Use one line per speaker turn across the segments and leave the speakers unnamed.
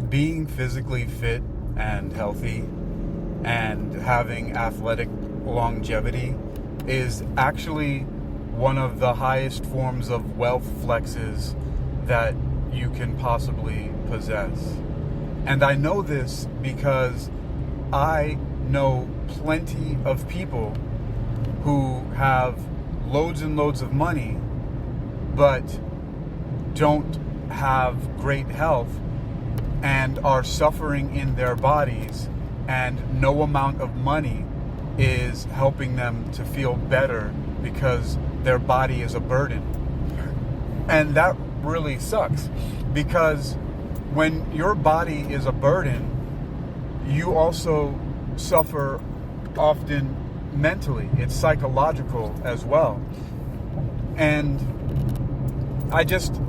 being physically fit and healthy and having athletic longevity is actually one of the highest forms of wealth flexes that you can possibly possess. And I know this because I know plenty of people who have loads and loads of money but don't have great health and are suffering in their bodies, and no amount of money is helping them to feel better because their body is a burden. And that really sucks, because when your body is a burden, you also suffer often mentally. It's psychological as well. And I just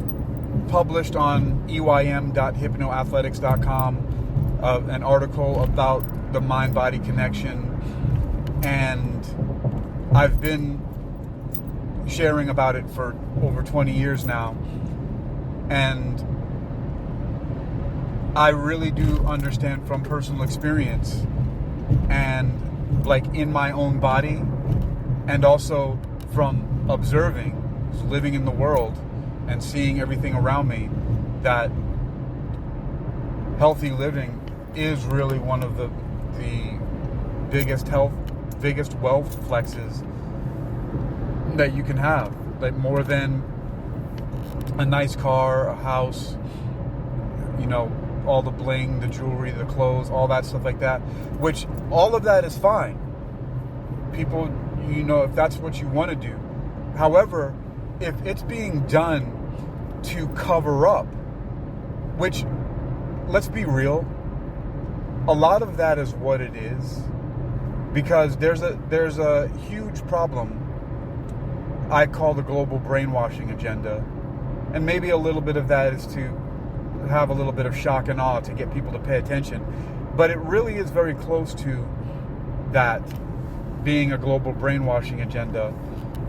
published on eym.hypnoathletics.com an article about the mind-body connection, and I've been sharing about it for over 20 years now, and I really do understand from personal experience and like in my own body, and also from observing, living in the world and seeing everything around me, that healthy living is really one of the biggest wealth flexes that you can have. Like, more than a nice car, a house, all the bling, the jewelry, the clothes, all that stuff like that, which all of that is fine. People, if that's what you want to do. However, if it's being done to cover up, which, let's be real, a lot of that is what it is, because there's a huge problem I call the global brainwashing agenda, and maybe a little bit of that is to have a little bit of shock and awe to get people to pay attention, but it really is very close to that being a global brainwashing agenda,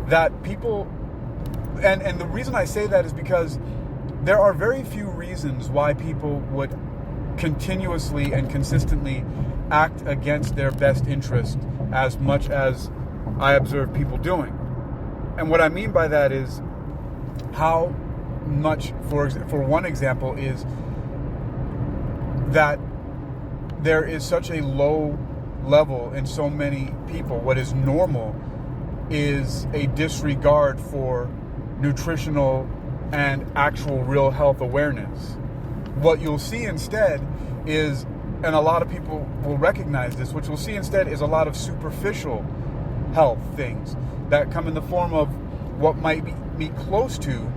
that people, and the reason I say that is because there are very few reasons why people would continuously and consistently act against their best interest as much as I observe people doing. And what I mean by that is how much, for one example, is that there is such a low level in so many people. What is normal is a disregard for nutritional and actual real health awareness. What you'll see instead is, and a lot of people will recognize this, what you'll see instead is a lot of superficial health things that come in the form of what might be close to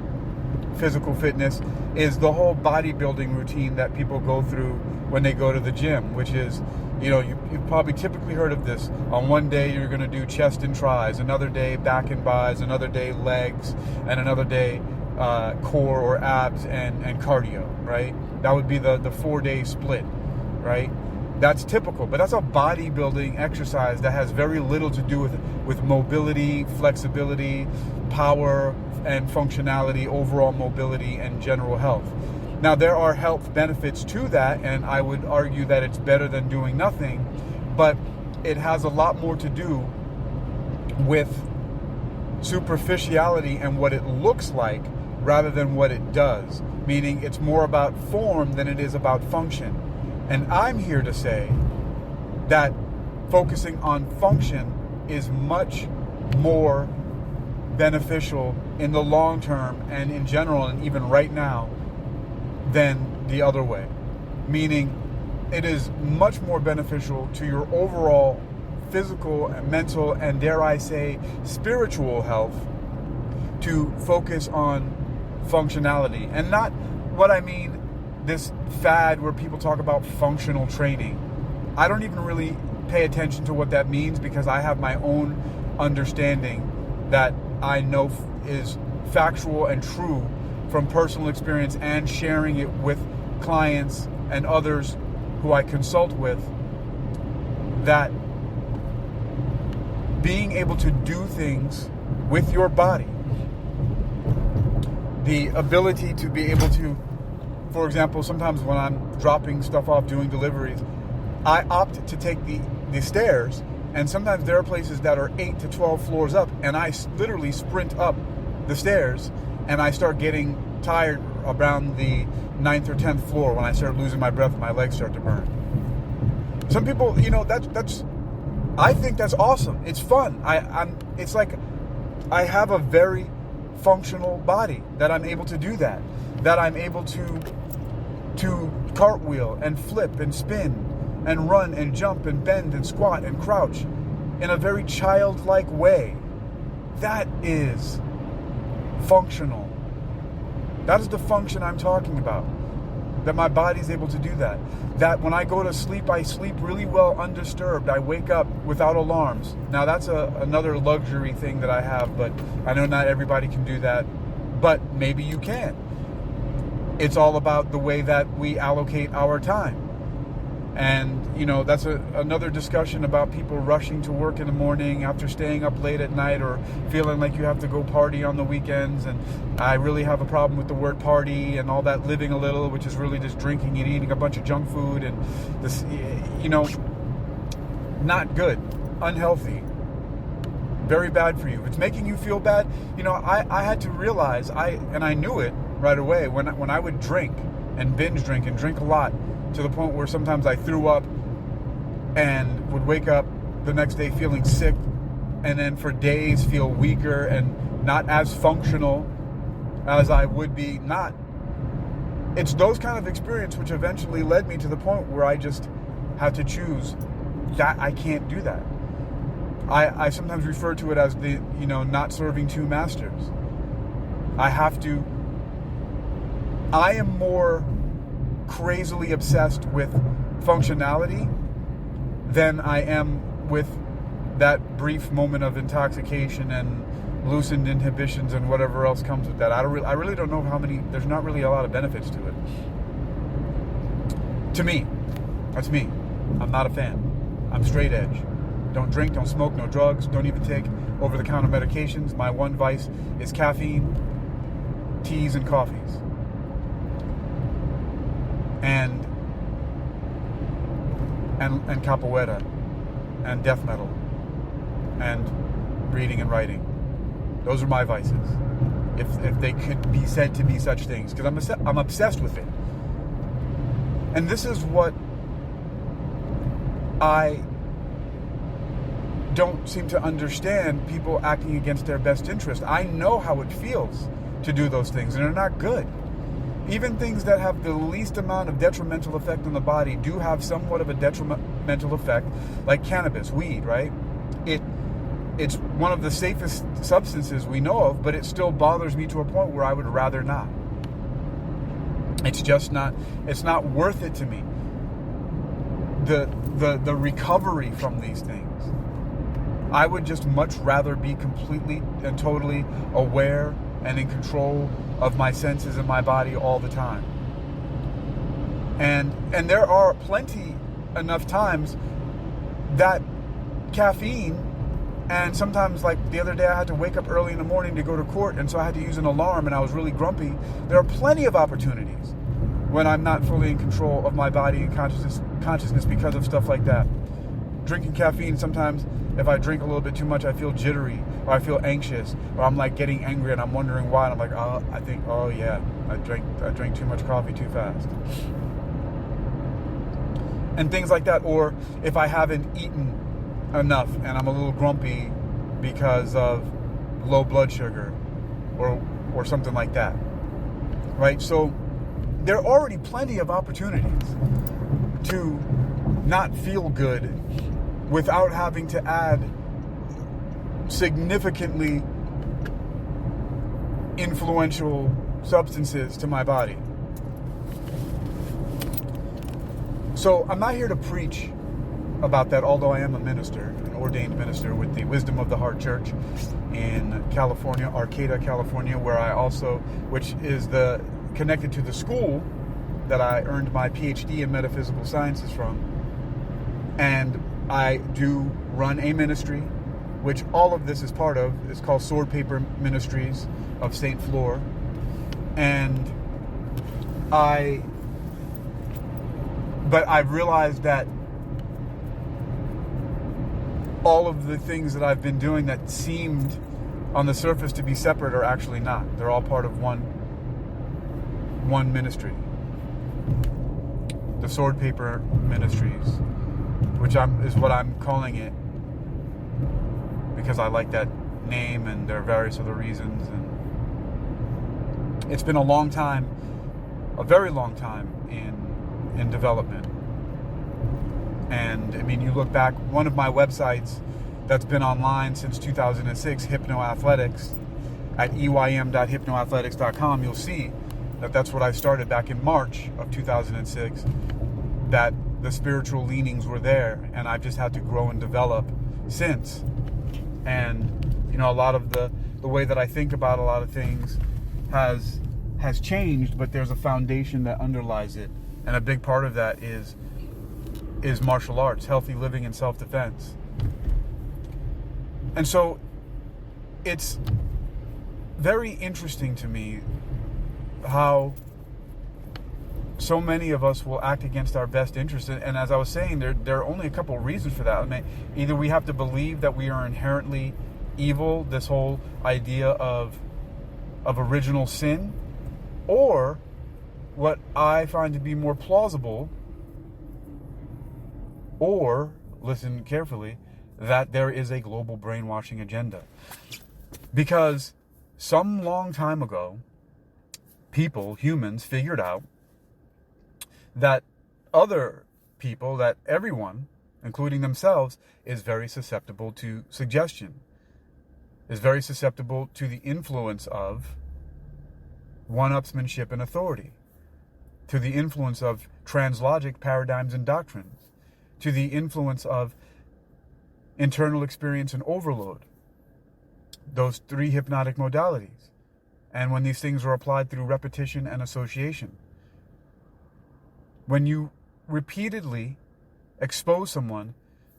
physical fitness, is the whole bodybuilding routine that people go through when they go to the gym, which is, you've probably typically heard of this. On one day you're going to do chest and tris, another day back and bis, another day legs, and another day core or abs and cardio, right? That would be the 4-day split, right? That's typical, but that's a bodybuilding exercise that has very little to do with mobility, flexibility, power, and functionality, overall mobility, and general health. Now, there are health benefits to that, and I would argue that it's better than doing nothing, but it has a lot more to do with superficiality and what it looks like rather than what it does, meaning it's more about form than it is about function. And I'm here to say that focusing on function is much more beneficial in the long term and in general, and even right now, than the other way. Meaning, it is much more beneficial to your overall physical and mental and, dare I say, spiritual health to focus on functionality. And not what I mean, this fad where people talk about functional training. I don't even really pay attention to what that means, because I have my own understanding that I know is factual and true from personal experience and sharing it with clients and others who I consult with, that being able to do things with your body, the ability to be able to for example, sometimes when I'm dropping stuff off, doing deliveries, I opt to take the stairs, and sometimes there are places that are 8 to 12 floors up, and I literally sprint up the stairs, and I start getting tired around the 9th or 10th floor when I start losing my breath and my legs start to burn. Some people, that's I think that's awesome. It's fun. It's like I have a very functional body that I'm able to do that I'm able to cartwheel and flip and spin and run and jump and bend and squat and crouch in a very childlike way. That is functional. That is the function I'm talking about. That my body's able to do that. That when I go to sleep, I sleep really well undisturbed. I wake up without alarms. Now that's another luxury thing that I have, but I know not everybody can do that, but maybe you can. It's all about the way that we allocate our time. And, that's another discussion about people rushing to work in the morning after staying up late at night, or feeling like you have to go party on the weekends. And I really have a problem with the word party and all that living a little, which is really just drinking and eating a bunch of junk food. And this, not good, unhealthy, very bad for you. If it's making you feel bad, I had to realize, and I knew it right away, when I would drink and binge drink and drink a lot, to the point where sometimes I threw up and would wake up the next day feeling sick, and then for days feel weaker and not as functional as I would be not. It's those kind of experience which eventually led me to the point where I just had to choose that I can't do that. I sometimes refer to it as the, not serving two masters. I am more crazily obsessed with functionality than I am with that brief moment of intoxication and loosened inhibitions and whatever else comes with that. I really don't know how many. There's not really a lot of benefits to it. To me, that's me. I'm not a fan. I'm straight edge. Don't drink, don't smoke, no drugs, don't even take over-the-counter medications. My one vice is caffeine, teas, and coffees. And capoeira, and death metal, and reading and writing. Those are my vices, if they could be said to be such things, because I'm obsessed with it. And this is what I don't seem to understand, people acting against their best interest. I know how it feels to do those things, and they're not good. Even things that have the least amount of detrimental effect on the body do have somewhat of a detrimental effect, like cannabis, weed, right? It's one of the safest substances we know of, but it still bothers me to a point where I would rather not. It's not worth it to me. The recovery from these things. I would just much rather be completely and totally aware and in control of my senses and my body all the time. And there are plenty enough times that caffeine, and sometimes, like the other day, I had to wake up early in the morning to go to court, and so I had to use an alarm, and I was really grumpy. There are plenty of opportunities when I'm not fully in control of my body and consciousness because of stuff like that. Drinking caffeine, sometimes if I drink a little bit too much, I feel jittery, or I feel anxious, or I'm like getting angry and I'm wondering why, and I'm like, I drank too much coffee too fast. And things like that. Or if I haven't eaten enough and I'm a little grumpy because of low blood sugar or something like that. Right? So there are already plenty of opportunities to not feel good without having to add significantly influential substances to my body. So I'm not here to preach about that, although I am a minister, an ordained minister with the Wisdom of the Heart Church in California, Arcata, California, which is connected to the school that I earned my PhD in metaphysical sciences from. And I do run a ministry, which all of this is part of. It's called Sword Paper Ministries of St. Fleur. And But I've realized that all of the things that I've been doing that seemed on the surface to be separate are actually not. They're all part of one ministry. The Sword Paper Ministries, which is what I'm calling it, because I like that name, and there are various other reasons. And it's been a long time, a very long time in development. And I mean, you look back, one of my websites that's been online since 2006, Hypnoathletics, at eym.hypnoathletics.com, you'll see that that's what I started back in March of 2006, that the spiritual leanings were there, and I've just had to grow and develop since. And, you know, a lot of the way that I think about a lot of things has changed, but there's a foundation that underlies it. And a big part of that is martial arts, healthy living, and self-defense. And so it's very interesting to me how so many of us will act against our best interest. And as I was saying, there are only a couple of reasons for that. I mean, either we have to believe that we are inherently evil, this whole idea of original sin, or what I find to be more plausible, or, listen carefully, that there is a global brainwashing agenda. Because some long time ago, humans figured out that other people, that everyone, including themselves, is very susceptible to suggestion, is very susceptible to the influence of one-upsmanship and authority, to the influence of translogic paradigms and doctrines, to the influence of internal experience and overload, those 3 hypnotic modalities, and when these things are applied through repetition and association. When you repeatedly expose someone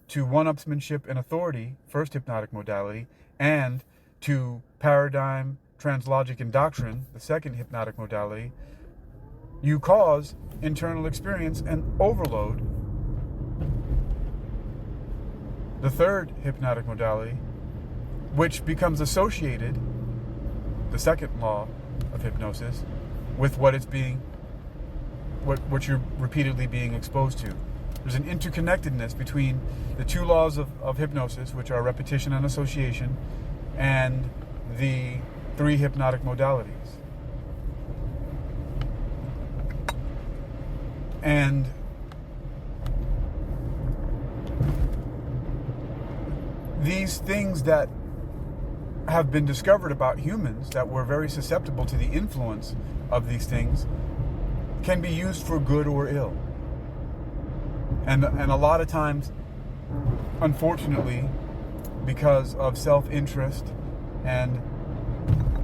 to one-upsmanship and authority, first hypnotic modality, and to paradigm, translogic, and doctrine, the second hypnotic modality, you cause internal experience and overload, the third hypnotic modality, which becomes associated, the second law of hypnosis, with what you're repeatedly being exposed to. There's an interconnectedness between the 2 laws of hypnosis, which are repetition and association, and the 3 hypnotic modalities. And these things that have been discovered about humans, that we're very susceptible to the influence of these things, can be used for good or ill. And a lot of times, unfortunately, because of self-interest and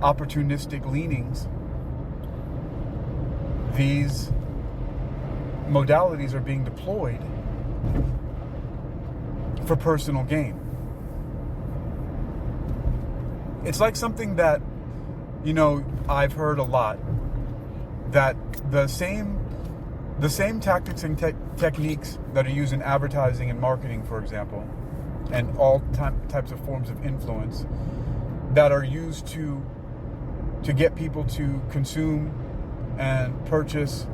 opportunistic leanings, these modalities are being deployed for personal gain. It's like something that, you know, I've heard a lot, that the same tactics and techniques that are used in advertising and marketing, for example, and all types of forms of influence that are used to get people to consume and purchase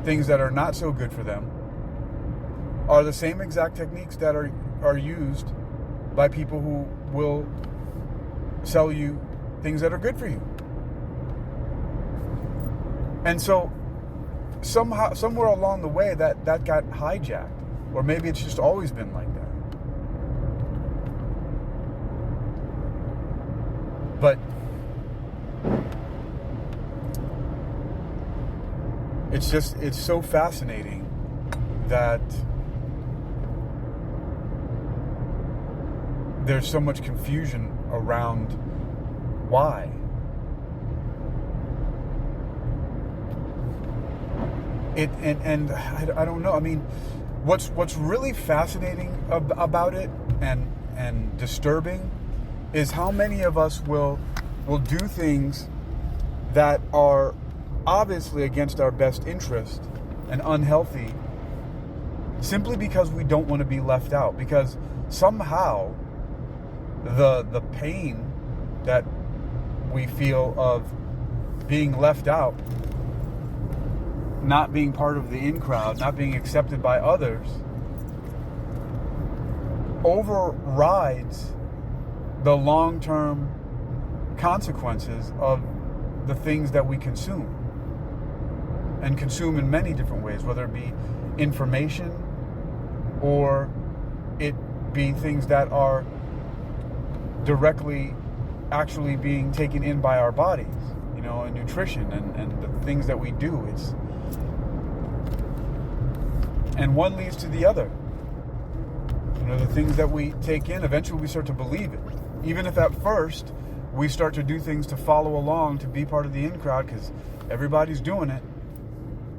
things that are not so good for them, are the same exact techniques that are used by people who will sell you things that are good for you. And so somewhere along the way that got hijacked, or maybe it's just always been like that. But it's so fascinating that there's so much confusion around why. And I don't know. I mean, what's really fascinating about it and disturbing is how many of us will do things that are obviously against our best interest and unhealthy, simply because we don't want to be left out. Because somehow the pain that we feel of being left out, not being part of the in crowd, not being accepted by others, overrides the long-term consequences of the things that we consume, and consume in many different ways, whether it be information or it be things that are directly actually being taken in by our bodies, and nutrition and the things that we do. And one leads to the other. The things that we take in, eventually we start to believe it. Even if at first we start to do things to follow along, to be part of the in crowd because everybody's doing it.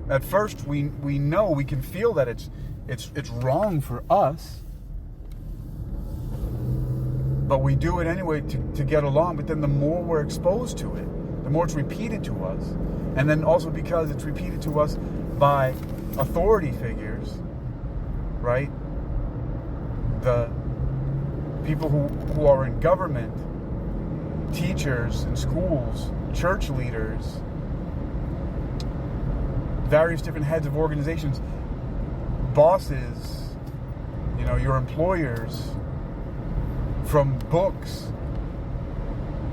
At first we know, we can feel that it's wrong for us, but we do it anyway to get along. But then the more we're exposed to it, the more it's repeated to us, and then also because it's repeated to us by authority figures, right? The people who are in government, teachers in schools, church leaders, various different heads of organizations, bosses, your employers, from books,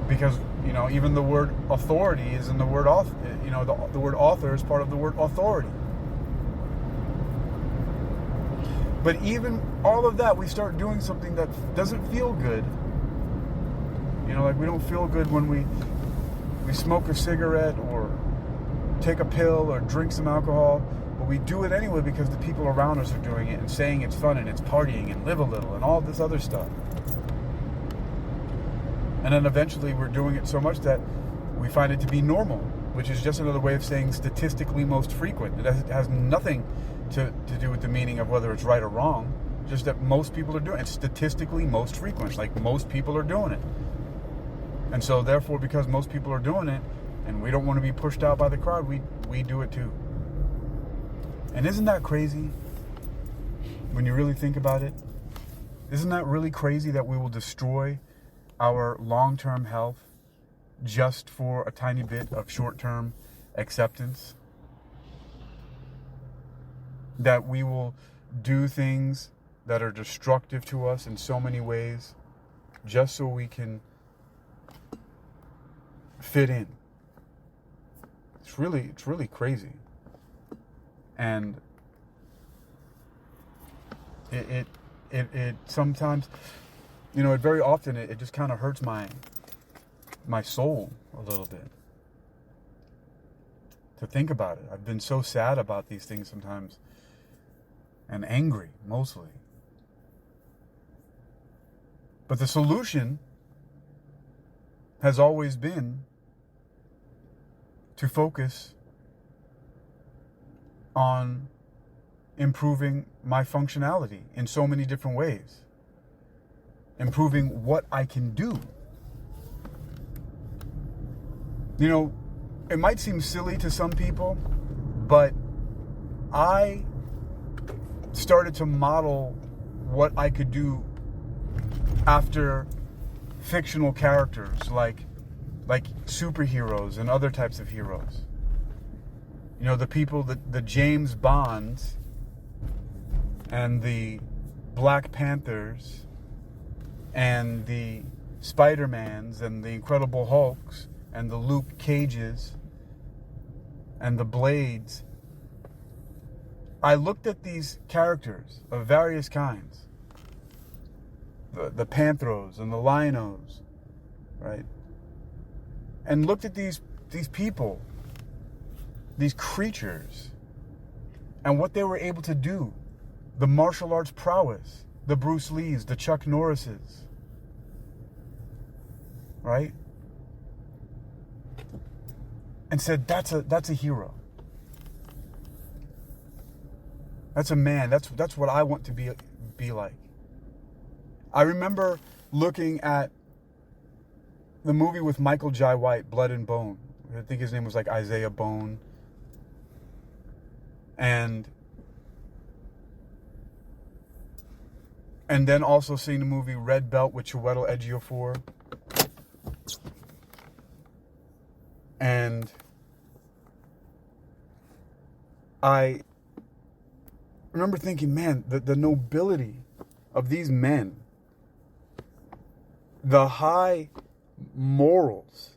because even the word authority is in the word author. The word author is part of the word authority. But even all of that, we start doing something that doesn't feel good. Like we don't feel good when we smoke a cigarette or take a pill or drink some alcohol, but we do it anyway because the people around us are doing it and saying it's fun and it's partying and live a little and all this other stuff. And then eventually we're doing it so much that we find it to be normal, which is just another way of saying statistically most frequent. It has nothing to do with the meaning of whether it's right or wrong, just that most people are doing it. It's statistically most frequent, like most people are doing it. And so therefore, because most people are doing it and we don't want to be pushed out by the crowd, we do it too. And isn't that crazy when you really think about it? Isn't that really crazy that we will destroy our long-term health just for a tiny bit of short-term acceptance? That we will do things that are destructive to us in so many ways just so we can fit in. It's really crazy. And it sometimes, it very often it just kind of hurts my soul a little bit to think about it. I've been so sad about these things sometimes, and angry mostly. But the solution has always been to focus on improving my functionality in so many different ways. Improving what I can do. It might seem silly to some people, but I started to model what I could do after fictional characters like superheroes and other types of heroes. The people that the James Bonds and the Black Panthers and the Spider-Mans and the Incredible Hulks and the Luke Cages and the Blades. I looked at these characters of various kinds, the Panthros and the Linos, right? And looked at these people, these creatures, and what they were able to do, the martial arts prowess, the Bruce Lees, the Chuck Norrises, right? And said, that's a hero. That's a man. That's what I want to be like. I remember looking at the movie with Michael Jai White, Blood and Bone. I think his name was like Isaiah Bone. And then also seeing the movie Red Belt with Chiwetel Ejiofor. And I remember thinking, man, the nobility of these men, the high morals,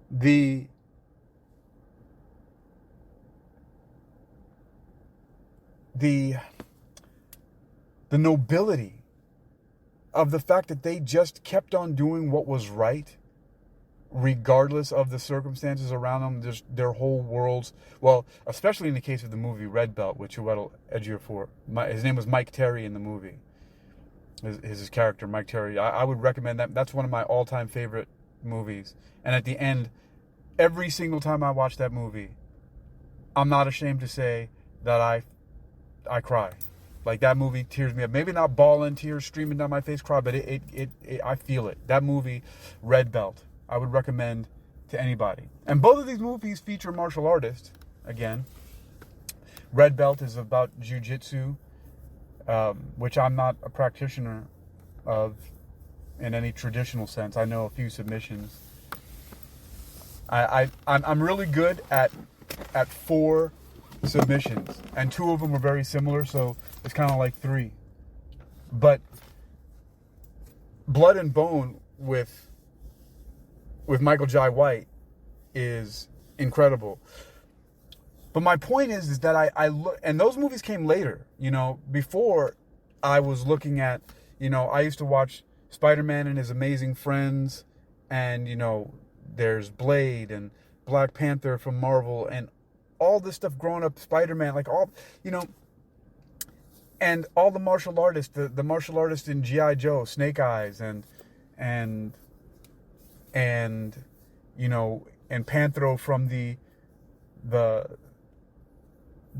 the nobility of the fact that they just kept on doing what was right, regardless of the circumstances around them, just their whole worlds. Well, especially in the case of the movie Red Belt with Chiwetel Ejiofor. His name was Mike Terry in the movie. His character, Mike Terry. I would recommend that. That's one of my all-time favorite movies. And at the end, every single time I watch that movie, I'm not ashamed to say that I cry. Like, that movie tears me up. Maybe not bawling, tears streaming down my face, cry, but I feel it. That movie, Red Belt, I would recommend to anybody. And both of these movies feature martial artists, again. Red Belt is about jiu-jitsu, which I'm not a practitioner of in any traditional sense. I know a few submissions. I'm really good at 4 submissions, and 2 of them are very similar, so it's kind of like 3. But Blood and Bone with Michael Jai White is incredible. But my point is that I look, and those movies came later, before I was looking at, I used to watch Spider-Man and His Amazing Friends, and, there's Blade and Black Panther from Marvel, and all this stuff growing up, Spider-Man, like all, and all the martial artists, the martial artists in G.I. Joe, Snake Eyes, and Panthro from the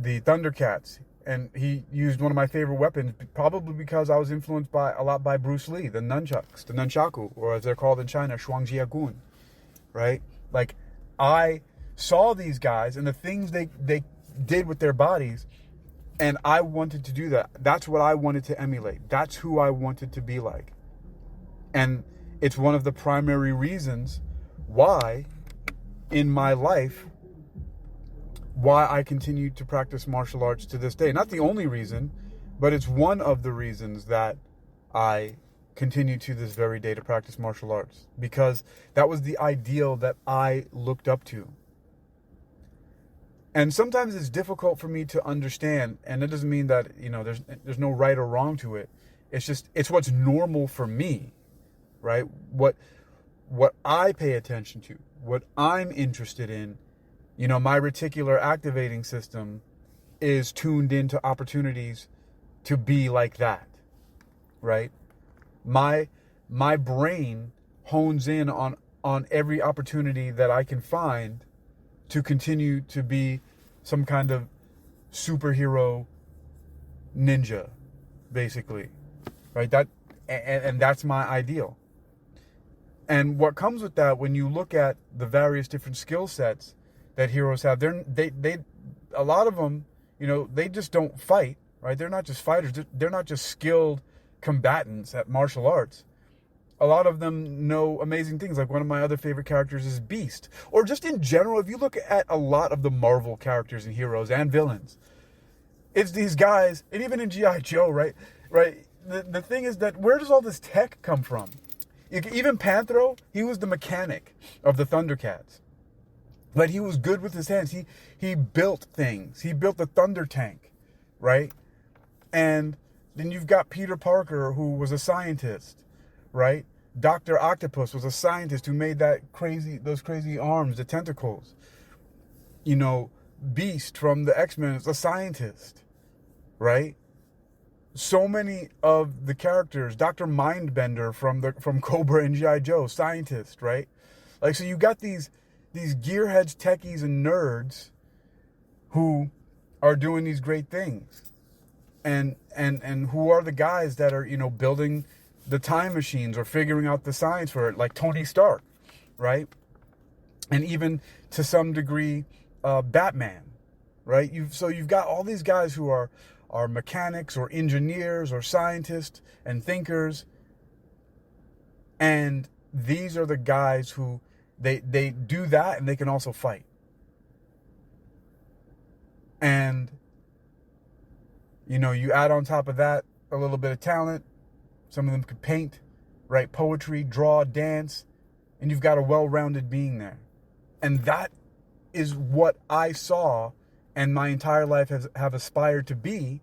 Thundercats. And he used one of my favorite weapons, probably because I was influenced a lot by Bruce Lee, the nunchucks, the nunchaku, or as they're called in China, shuangjiagun, right? Like, I saw these guys and the things they did with their bodies, and I wanted to do that. That's what I wanted to emulate. That's who I wanted to be like. And it's one of the primary reasons why in my life, why I continue to practice martial arts to this day. Not the only reason, but it's one of the reasons that I continue to this very day to practice martial arts, because that was the ideal that I looked up to. And sometimes it's difficult for me to understand, and it doesn't mean that, there's no right or wrong to it. It's just, it's what's normal for me, right? What I pay attention to, what I'm interested in, my reticular activating system is tuned into opportunities to be like that, right? My brain hones in on every opportunity that I can find to continue to be some kind of superhero ninja, basically, right? And that's my ideal. And what comes with that, when you look at the various different skill sets that heroes have, they a lot of them, they just don't fight, right? They're not just fighters. They're not just skilled combatants at martial arts. A lot of them know amazing things. Like, one of my other favorite characters is Beast. Or just in general, if you look at a lot of the Marvel characters and heroes and villains, it's these guys, and even in G.I. Joe, right? The thing is that, where does all this tech come from? Even Panthro, he was the mechanic of the Thundercats. But he was good with his hands. He built things. He built the Thunder Tank, right? And then you've got Peter Parker, who was a scientist, right? Dr. Octopus was a scientist who made those crazy arms, the tentacles. Beast from the X-Men is a scientist, right? So many of the characters, Dr. Mindbender from Cobra and G.I. Joe, scientist, right? Like, so you got these gearheads, techies, and nerds who are doing these great things. And who are the guys that are, building the time machines or figuring out the science for it, like Tony Stark, right? And even to some degree, Batman, right? You've got all these guys who are mechanics or engineers or scientists and thinkers, and these are the guys who they do that, and they can also fight. And you add on top of that a little bit of talent. Some of them could paint, write poetry, draw, dance, and you've got a well-rounded being there. And that is what I saw and my entire life have aspired to be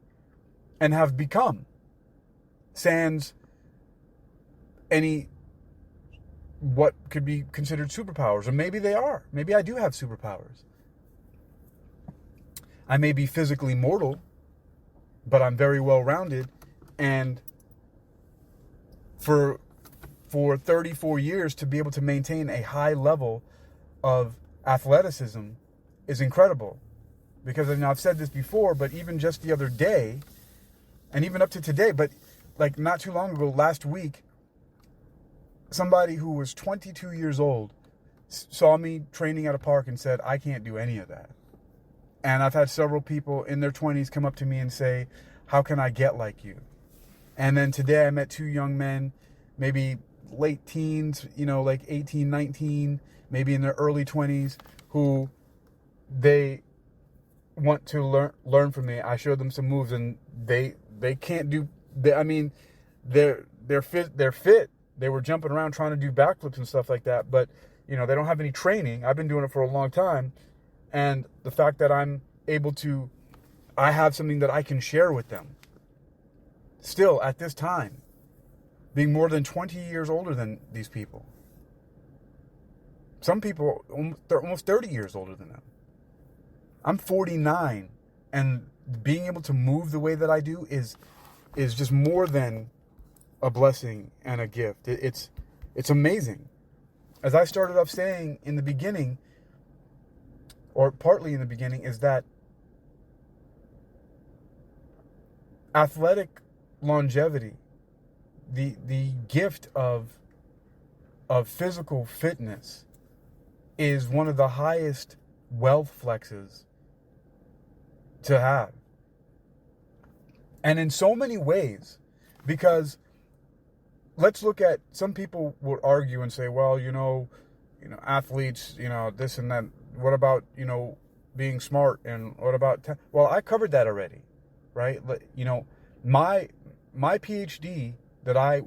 and have become. Sans any what could be considered superpowers. Or maybe they are. Maybe I do have superpowers. I may be physically mortal, but I'm very well-rounded. And for 34 years to be able to maintain a high level of athleticism is incredible. Because I've said this before, but even just the other day, and even up to today, but like not too long ago, last week, somebody who was 22 years old saw me training at a park and said, I can't do any of that. And I've had several people in their 20s come up to me and say, how can I get like you? And then today I met two young men, maybe late teens, like 18, 19, maybe in their early 20s, who they want to learn from me. I showed them some moves, and they can't do. They're fit. They were jumping around trying to do backflips and stuff like that, but they don't have any training. I've been doing it for a long time, and the fact that I have something that I can share with them. Still, at this time, being more than 20 years older than these people. Some people, they're almost 30 years older than them. I'm 49, and being able to move the way that I do is just more than a blessing and a gift. It's amazing. As I started off saying in the beginning, or partly in the beginning, is that athletic longevity, the gift of physical fitness, is one of the highest wealth flexes to have. And in so many ways, because let's look at, some people would argue and say, well, athletes, this and that. What about, being smart, and what about, well, I covered that already, right? My PhD that I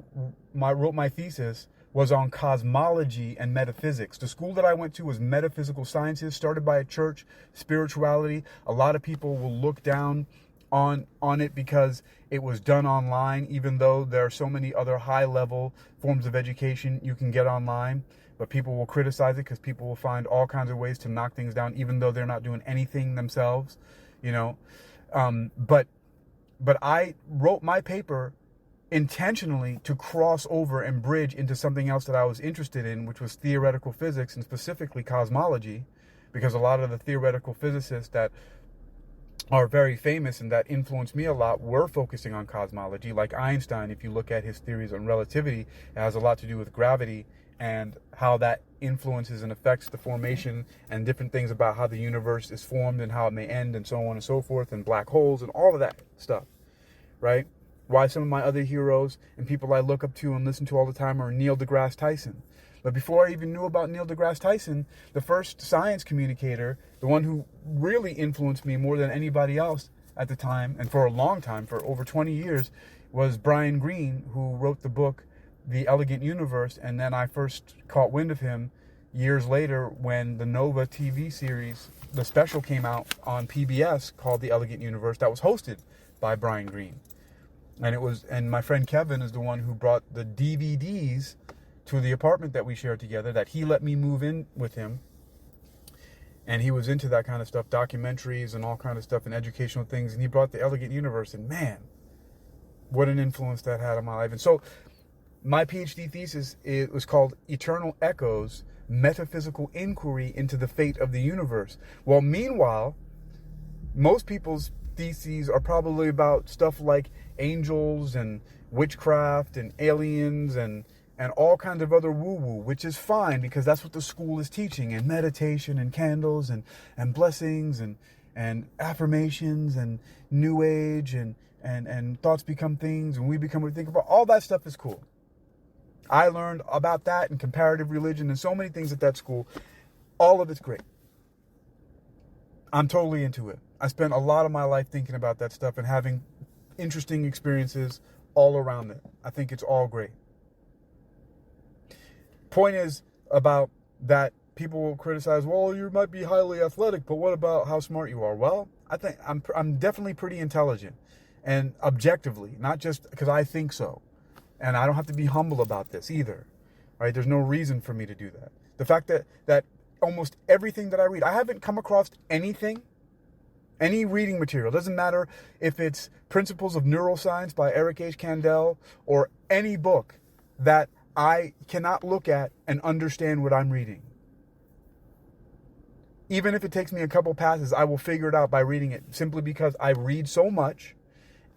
wrote my thesis was on cosmology and metaphysics. The school that I went to was metaphysical sciences, started by a church, spirituality. A lot of people will look down on it because it was done online, even though there are so many other high-level forms of education you can get online. But people will criticize it because people will find all kinds of ways to knock things down, even though they're not doing anything themselves, But I wrote my paper intentionally to cross over and bridge into something else that I was interested in, which was theoretical physics, and specifically cosmology, because a lot of the theoretical physicists that are very famous and that influenced me a lot were focusing on cosmology. Like Einstein, if you look at his theories on relativity, it has a lot to do with gravity and how that influences and affects the formation and different things about how the universe is formed and how it may end and so on and so forth, and black holes and all of that stuff, right? Why some of my other heroes and people I look up to and listen to all the time are Neil deGrasse Tyson. But before I even knew about Neil deGrasse Tyson, the first science communicator, the one who really influenced me more than anybody else at the time, and for a long time, for over 20 years, was Brian Greene, who wrote the book The Elegant Universe. And then I first caught wind of him years later when the Nova TV series, the special, came out on PBS called The Elegant Universe, that was hosted by Brian Greene. And my friend Kevin is the one who brought the DVDs to the apartment that we shared together, that he let me move in with him. And he was into that kind of stuff, documentaries and all kind of stuff and educational things. And he brought The Elegant Universe, and man, what an influence that had on my life. And so my PhD thesis, it was called Eternal Echoes, Metaphysical Inquiry into the Fate of the Universe. Well, meanwhile, most people's theses are probably about stuff like angels and witchcraft and aliens and and all kinds of other woo-woo, which is fine because that's what the school is teaching, and meditation and candles and blessings and affirmations and new age and thoughts become things and we become what we think about. All that stuff is cool. I learned about that and comparative religion and so many things at that school. All of it's great. I'm totally into it. I spent a lot of my life thinking about that stuff and having interesting experiences all around it. I think it's all great. Point is about that people will criticize, well, you might be highly athletic, but what about how smart you are? Well, I think I'm definitely pretty intelligent, and objectively, not just because I think so. And I don't have to be humble about this either, right? There's no reason for me to do that. The fact that almost everything that I read, I haven't come across anything, any reading material, doesn't matter if it's Principles of Neuroscience by Eric H. Kandel or any book that I cannot look at and understand what I'm reading. Even if it takes me a couple passes, I will figure it out by reading it, simply because I read so much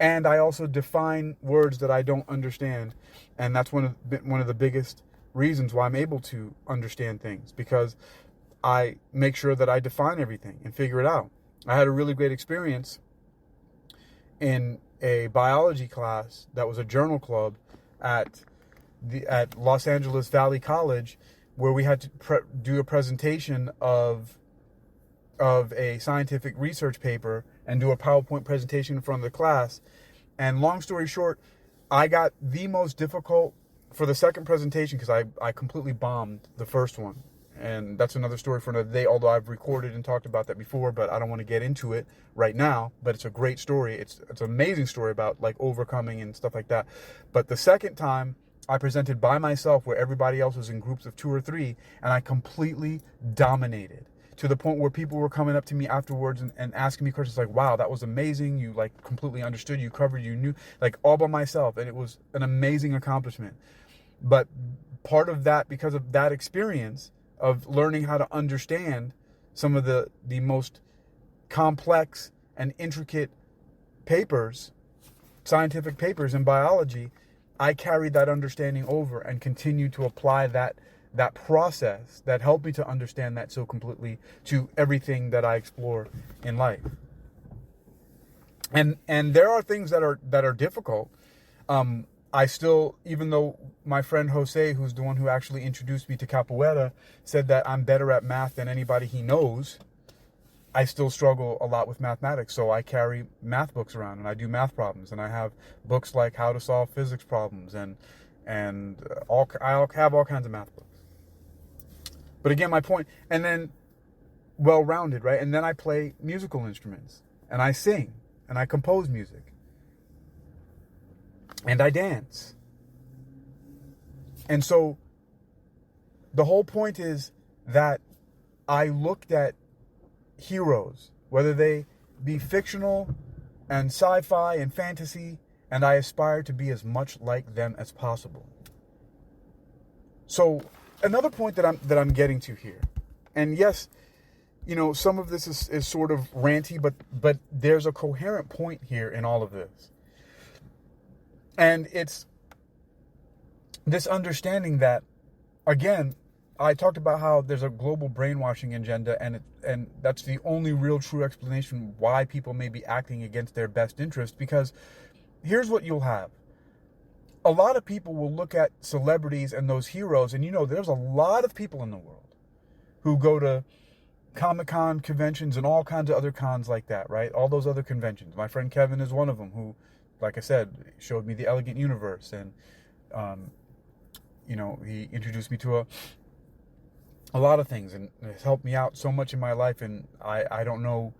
and I also define words that I don't understand. And that's one of the biggest reasons why I'm able to understand things, because I make sure that I define everything and figure it out. I had a really great experience in a biology class that was a journal club at Los Angeles Valley College, where we had to do a presentation of a scientific research paper and do a PowerPoint presentation in front of the class. And long story short, I got the most difficult for the second presentation because I completely bombed the first one. And that's another story for another day, although I've recorded and talked about that before, but I don't want to get into it right now. But it's a great story. It's an amazing story about like overcoming and stuff like that. But the second time I presented by myself, where everybody else was in groups of 2 or 3, and I completely dominated, to the point where people were coming up to me afterwards and asking me questions like, wow, that was amazing. You like completely understood, you covered, you knew, like all by myself. And it was an amazing accomplishment. But part of that, because of that experience of learning how to understand some of the most complex and intricate papers, scientific papers in biology, I carried that understanding over and continued to apply that process that helped me to understand that so completely to everything that I explore in life. And there are things that are difficult. I still, even though my friend Jose, who's the one who actually introduced me to capoeira, said that I'm better at math than anybody he knows, I still struggle a lot with mathematics. So I carry math books around and I do math problems, and I have books like How to Solve Physics Problems and I have all kinds of math books. But again, my point, and then well-rounded, right? And then I play musical instruments and I sing and I compose music and I dance. And so the whole point is that I looked at heroes, whether they be fictional and sci-fi and fantasy, and I aspire to be as much like them as possible. So another point that I'm getting to here, and yes, you know, some of this is sort of ranty, but there's a coherent point here in all of this. And it's this understanding that, again, I talked about how there's a global brainwashing agenda, and that's the only real true explanation why people may be acting against their best interest. Because here's what you'll have. A lot of people will look at celebrities and those heroes, and you know, there's a lot of people in the world who go to Comic-Con conventions and all kinds of other cons like that, right? All those other conventions. My friend Kevin is one of them who, like I said, showed me the Elegant Universe, and you know, he introduced me to a lot of things, and it's helped me out so much in my life. And I don't know,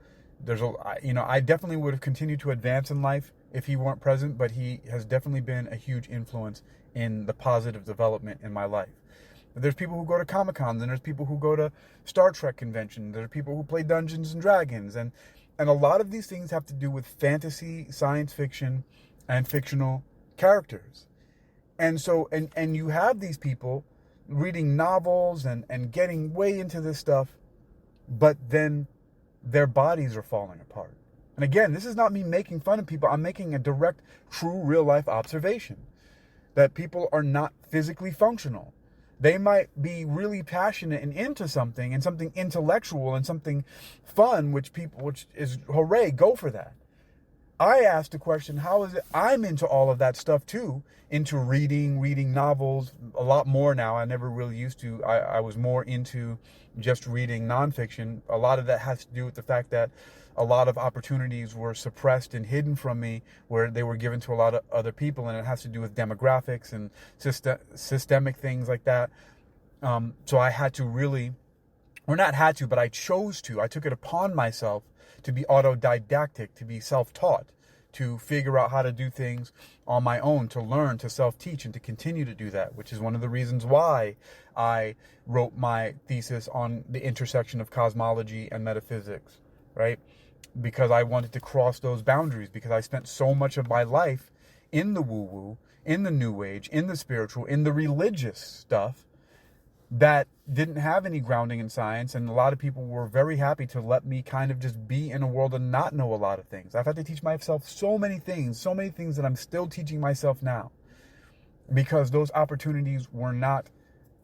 I definitely would have continued to advance in life if he weren't present, but he has definitely been a huge influence in the positive development in my life. There's people who go to Comic-Cons, and there's people who go to Star Trek conventions. There are people who play Dungeons and Dragons, and a lot of these things have to do with fantasy, science fiction, and fictional characters. And so, and you have these people reading novels and getting way into this stuff, but then their bodies are falling apart. And again, this is not me making fun of people. I'm making a direct, true, real-life observation. that people are not physically functional. They might be really passionate and into something, and something intellectual and something fun, which is hooray, go for that. I asked the question, how is it I'm into all of that stuff too, into reading novels a lot more now. I never really used to. I was more into just reading nonfiction. A lot of that has to do with the fact that a lot of opportunities were suppressed and hidden from me, where they were given to a lot of other people, and it has to do with demographics and systemic things like that. So I had to really, or not had to, but I chose to. I took it upon myself to be autodidactic, to be self-taught, to figure out how to do things on my own, to learn, to self-teach, and to continue to do that, which is one of the reasons why I wrote my thesis on the intersection of cosmology and metaphysics, right? Because I wanted to cross those boundaries, because I spent so much of my life in the woo-woo, in the new age, in the spiritual, in the religious stuff that didn't have any grounding in science, and a lot of people were very happy to let me kind of just be in a world and not know a lot of things. I've had to teach myself so many things that I'm still teaching myself now, because those opportunities were not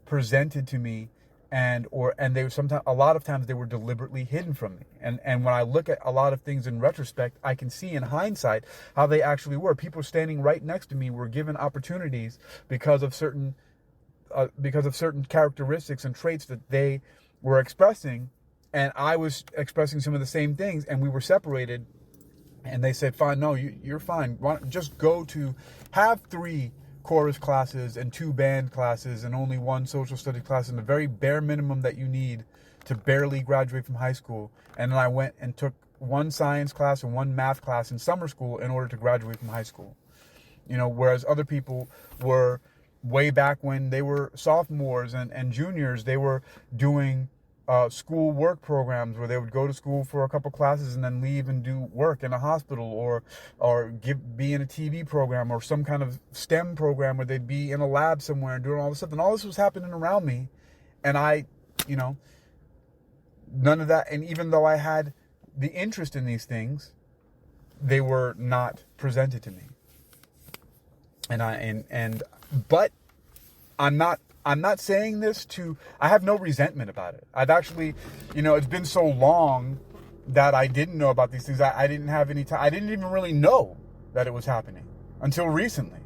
presented to me, and they were sometimes, a lot of times they were deliberately hidden from me. And when I look at a lot of things in retrospect, I can see in hindsight how they actually were. People standing right next to me were given opportunities because of certain characteristics and traits that they were expressing, and I was expressing some of the same things, and we were separated, and they said, fine, no, you're fine. Why don't just go to have 3 chorus classes and 2 band classes and only 1 social studies class, and the very bare minimum that you need to barely graduate from high school. And then I went and took 1 science class and 1 math class in summer school in order to graduate from high school. Whereas other people were, way back when they were sophomores and juniors, they were doing school work programs where they would go to school for a couple classes and then leave and do work in a hospital, or be in a TV program or some kind of STEM program where they'd be in a lab somewhere and doing all this stuff. And all this was happening around me, and I, none of that. And even though I had the interest in these things, they were not presented to me. But I'm not saying this I have no resentment about it. I've actually, it's been so long that I didn't know about these things. I didn't have any time. I didn't even really know that it was happening until recently.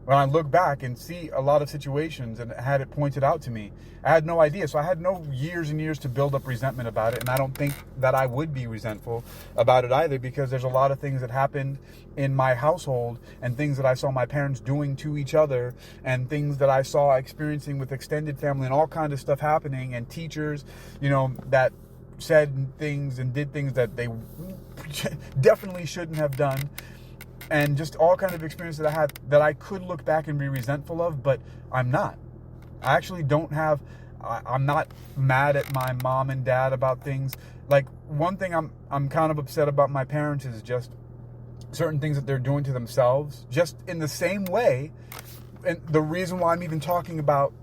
When I look back and see a lot of situations and had it pointed out to me, I had no idea. So I had no years and years to build up resentment about it. And I don't think that I would be resentful about it either, because there's a lot of things that happened in my household, and things that I saw my parents doing to each other, and things that I saw experiencing with extended family, and all kinds of stuff happening, and teachers, that said things and did things that they definitely shouldn't have done. And just all kind of experiences that I had that I could look back and be resentful of, but I'm not. I actually don't have, I'm not mad at my mom and dad about things. Like, one thing I'm kind of upset about my parents is just certain things that they're doing to themselves, just in the same way. And the reason why I'm even talking about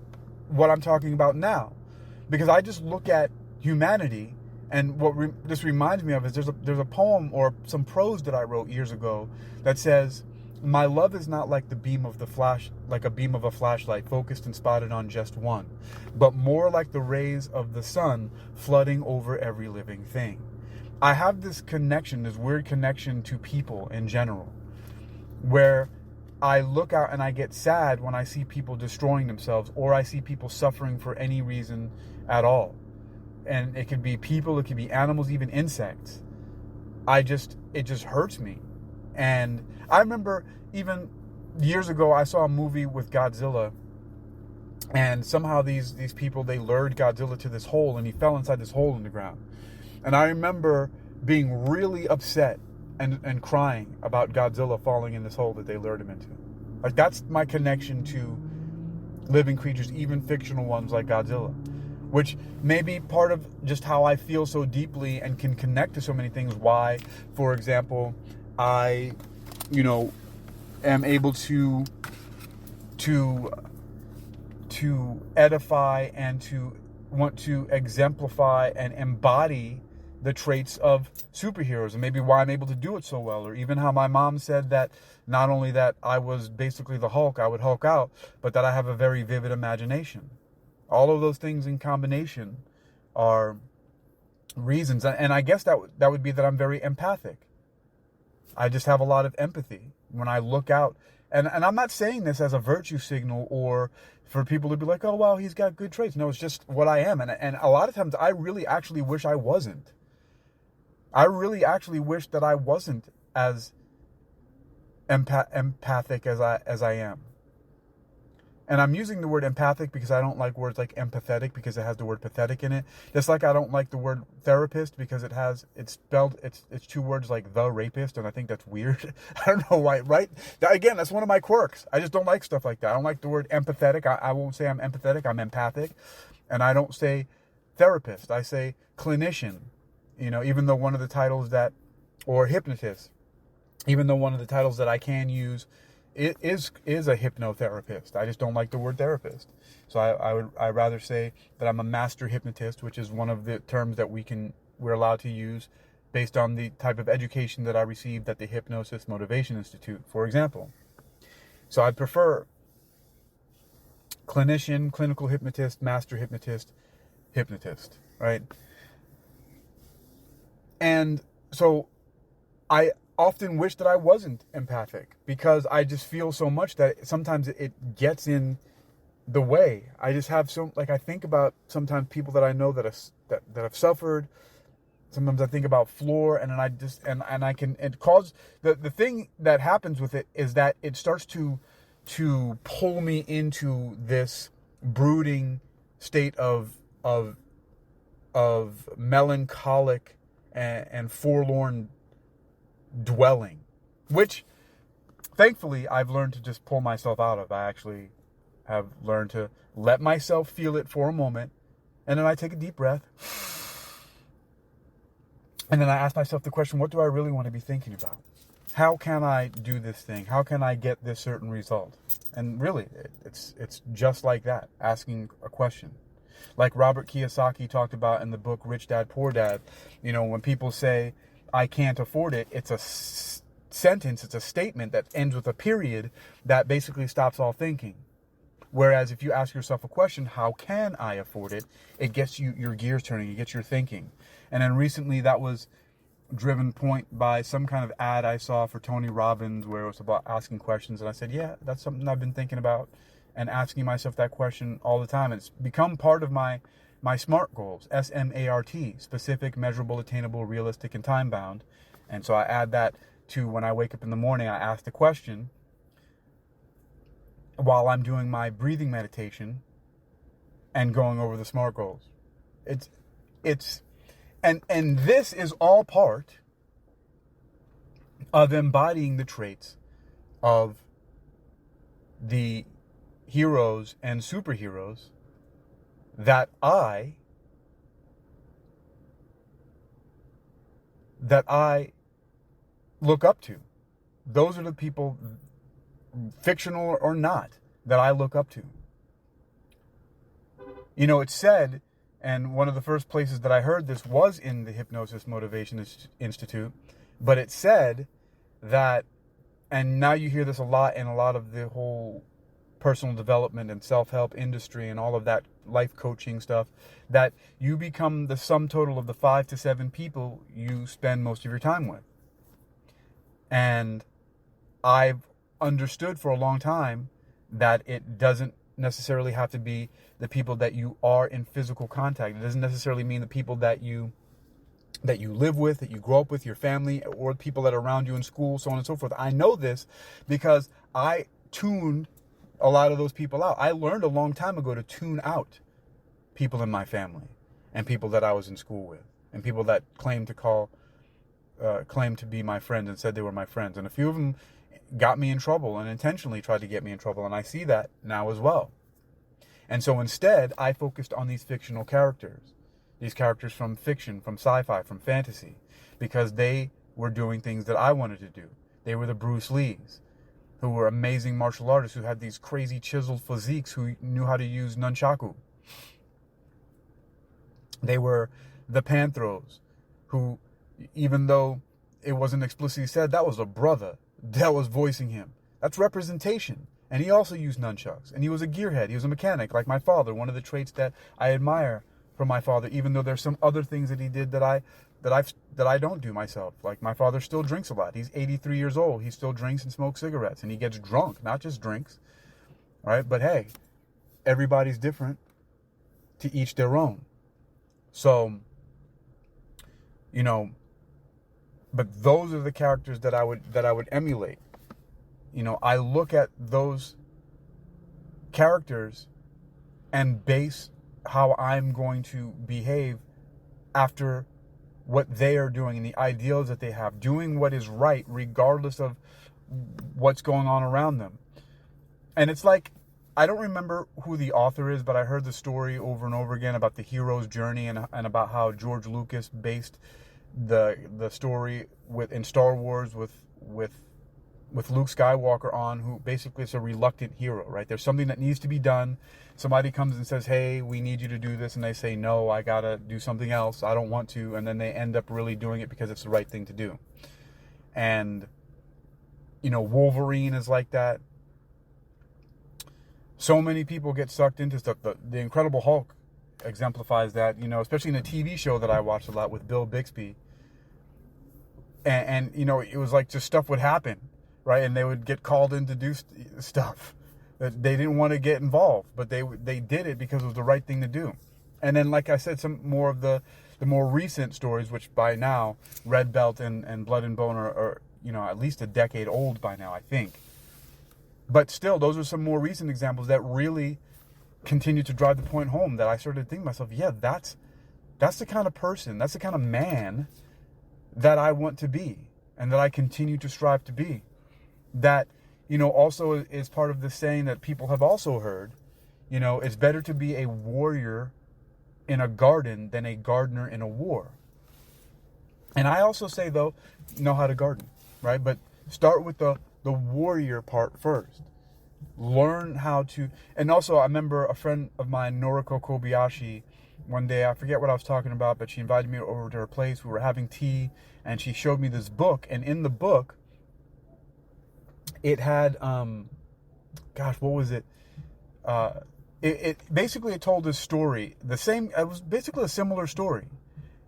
what I'm talking about now, because I just look at humanity. And what this reminds me of is there's a poem or some prose that I wrote years ago that says, "My love is not like a beam of a flashlight focused and spotted on just one, but more like the rays of the sun flooding over every living thing." I have this weird connection to people in general, where I look out and I get sad when I see people destroying themselves, or I see people suffering for any reason at all. And it could be people, it could be animals, even insects. It just hurts me. And I remember even years ago, I saw a movie with Godzilla, and somehow these people, they lured Godzilla to this hole, and he fell inside this hole in the ground. And I remember being really upset and crying about Godzilla falling in this hole that they lured him into. Like, that's my connection to living creatures, even fictional ones like Godzilla, which may be part of just how I feel so deeply and can connect to so many things. Why, for example, I, am able to edify and to want to exemplify and embody the traits of superheroes and maybe why I'm able to do it so well, or even how my mom said that not only that I was basically the Hulk, I would Hulk out, but that I have a very vivid imagination. All of those things in combination are reasons, and I guess that would be that I'm very empathic. I just have a lot of empathy when I look out, and I'm not saying this as a virtue signal or for people to be like, oh wow, he's got good traits. No, it's just what I am, and a lot of times I really actually wish I wasn't. I really actually wish that I wasn't as empathic as I am. And I'm using the word empathic because I don't like words like empathetic because it has the word pathetic in it. Just like I don't like the word therapist because it's two words like the rapist, and I think that's weird. I don't know why, right? Again, that's one of my quirks. I just don't like stuff like that. I don't like the word empathetic. I won't say I'm empathetic. I'm empathic. And I don't say therapist. I say clinician. Even though one of the titles or hypnotist, even though one of the titles that I can use it is a hypnotherapist. I just don't like the word therapist. So I'd rather say that I'm a master hypnotist, which is one of the terms that we're allowed to use based on the type of education that I received at the Hypnosis Motivation Institute, for example. So I prefer clinician, clinical hypnotist, master hypnotist, right? And so I often wish that I wasn't empathic because I just feel so much that sometimes it gets in the way. I just have I think about sometimes people that I know that have suffered. Sometimes I think about Floor, and then I just and I can it cause the thing that happens with it is that it starts to pull me into this brooding state of melancholic and forlorn dwelling, which thankfully I've learned to just pull myself out of. I actually have learned to let myself feel it for a moment, and then I take a deep breath, and then I ask myself the question, what do I really want to be thinking about? How can I do this thing? How can I get this certain result? And really, it's just like that, asking a question. Like Robert Kiyosaki talked about in the book Rich Dad, Poor Dad, when people say, I can't afford it, it's a sentence, it's a statement that ends with a period that basically stops all thinking. Whereas if you ask yourself a question, how can I afford it? It gets your gears turning, it gets your thinking. And then recently that was driven point by some kind of ad I saw for Tony Robbins where it was about asking questions. And I said, yeah, that's something I've been thinking about and asking myself that question all the time. It's become part of my SMART goals, SMART, specific, measurable, attainable, realistic, and time-bound. And so I add that to when I wake up in the morning, I ask the question while I'm doing my breathing meditation and going over the SMART goals. And this is all part of embodying the traits of the heroes and superheroes that I look up to. Those are the people, fictional or not, that I look up to. It's said, and one of the first places that I heard this was in the Hypnosis Motivation Institute, but it said that, and now you hear this a lot in a lot of the whole personal development and self-help industry and all of that life coaching stuff, that you become the sum total of the 5 to 7 people you spend most of your time with. And I've understood for a long time that it doesn't necessarily have to be the people that you are in physical contact. It doesn't necessarily mean the people that you live with, that you grow up with, your family, or people that are around you in school, so on and so forth. I know this because I tuned a lot of those people out. I learned a long time ago to tune out people in my family and people that I was in school with and people that claimed to be my friends and said they were my friends. And a few of them got me in trouble and intentionally tried to get me in trouble. And I see that now as well. And so instead, I focused on these fictional characters, these characters from fiction, from sci-fi, from fantasy, because they were doing things that I wanted to do. They were the Bruce Lees, who were amazing martial artists, who had these crazy chiseled physiques, who knew how to use nunchaku. They were the Panthros, who, even though it wasn't explicitly said, that was a brother that was voicing him. That's representation. And he also used nunchucks. And he was a gearhead. He was a mechanic, like my father. One of the traits that I admire from my father, even though there's some other things that he did that I don't do myself. Like, my father still drinks a lot. He's 83 years old. He still drinks and smokes cigarettes. And he gets drunk, not just drinks. Right? But hey, everybody's different. To each their own. So, you know, but those are the characters that I would emulate. You know, I look at those characters and base how I'm going to behave after what they are doing and the ideals that they have, doing what is right regardless of what's going on around them. And it's like, I don't remember who the author is, but I heard the story over and over again about the hero's journey and about how George Lucas based the story in Star Wars with Luke Skywalker on, who basically is a reluctant hero, right? There's something that needs to be done. Somebody comes and says, hey, we need you to do this. And they say, no, I got to do something else. I don't want to. And then they end up really doing it because it's the right thing to do. And, you know, Wolverine is like that. So many people get sucked into stuff. The Incredible Hulk exemplifies that, you know, especially in a TV show that I watched a lot with Bill Bixby. And you know, it was like just stuff would happen, right? And they would get called in to do stuff that they didn't want to get involved, but they did it because it was the right thing to do. And then, like I said, some more of the more recent stories, which by now, Red Belt and Blood and Bone are, you know, at least a decade old by now, I think. But still, those are some more recent examples that really continue to drive the point home, that I started to think to myself, yeah, that's the kind of person, that's the kind of man that I want to be and that I continue to strive to be. That, you know, also is part of the saying that people have also heard, you know, it's better to be a warrior in a garden than a gardener in a war. And I also say, though, know how to garden, right? But start with the warrior part first. Learn how to, and also I remember a friend of mine, Noriko Kobayashi, one day, I forget what I was talking about, but she invited me over to her place. We were having tea, and she showed me this book, and in the book, it had, what was it? It basically told this story, it was basically a similar story.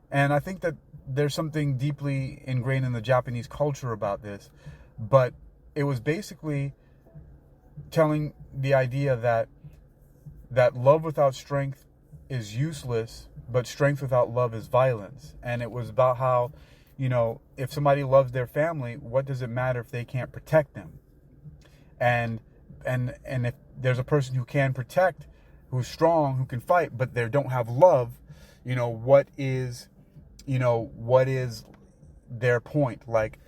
And I think that there's something deeply ingrained in the Japanese culture about this, but it was basically telling the idea that love without strength is useless, but strength without love is violence. And it was about how, you know, if somebody loves their family, what does it matter if they can't protect them? And if there's a person who can protect, who's strong, who can fight, but they don't have love, you know, what is their point? Like,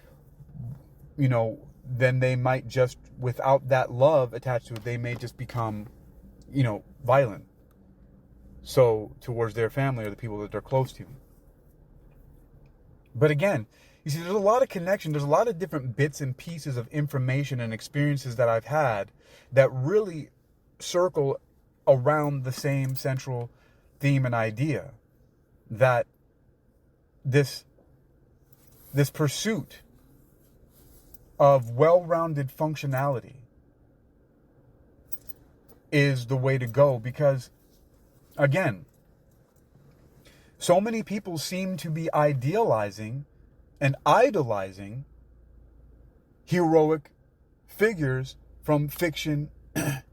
you know, then they might just, without that love attached to it, they may just become, you know, violent. So, towards their family or the people that they're close to. But again, you see, there's a lot of connection. There's a lot of different bits and pieces of information and experiences that I've had that really circle around the same central theme and idea. That this pursuit of well-rounded functionality is the way to go, because again, so many people seem to be idealizing and idolizing heroic figures from fiction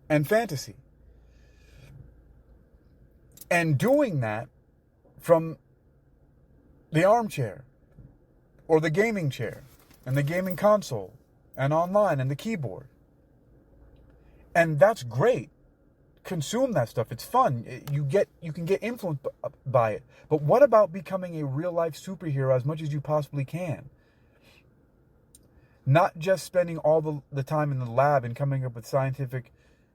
and fantasy. And doing that from the armchair or the gaming chair and the gaming console and online and the keyboard. And that's great. Consume that stuff. It's fun. You can get influenced by it. But what about becoming a real life superhero as much as you possibly can? Not just spending all the time in the lab and coming up with scientific,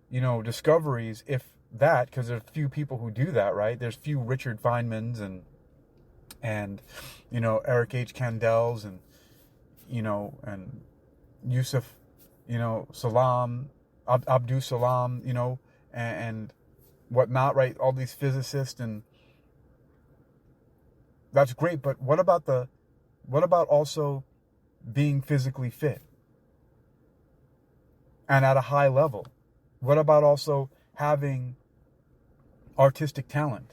you know, discoveries, if that, because there's few people who do that, right? There's few Richard Feynmans and you know, Eric H. Kandells and, you know, and Yusuf, you know, Salam, Abdus Salam, you know, and whatnot, right? All these physicists and That's great, but what about also being physically fit and at a high level? What about also having artistic talent?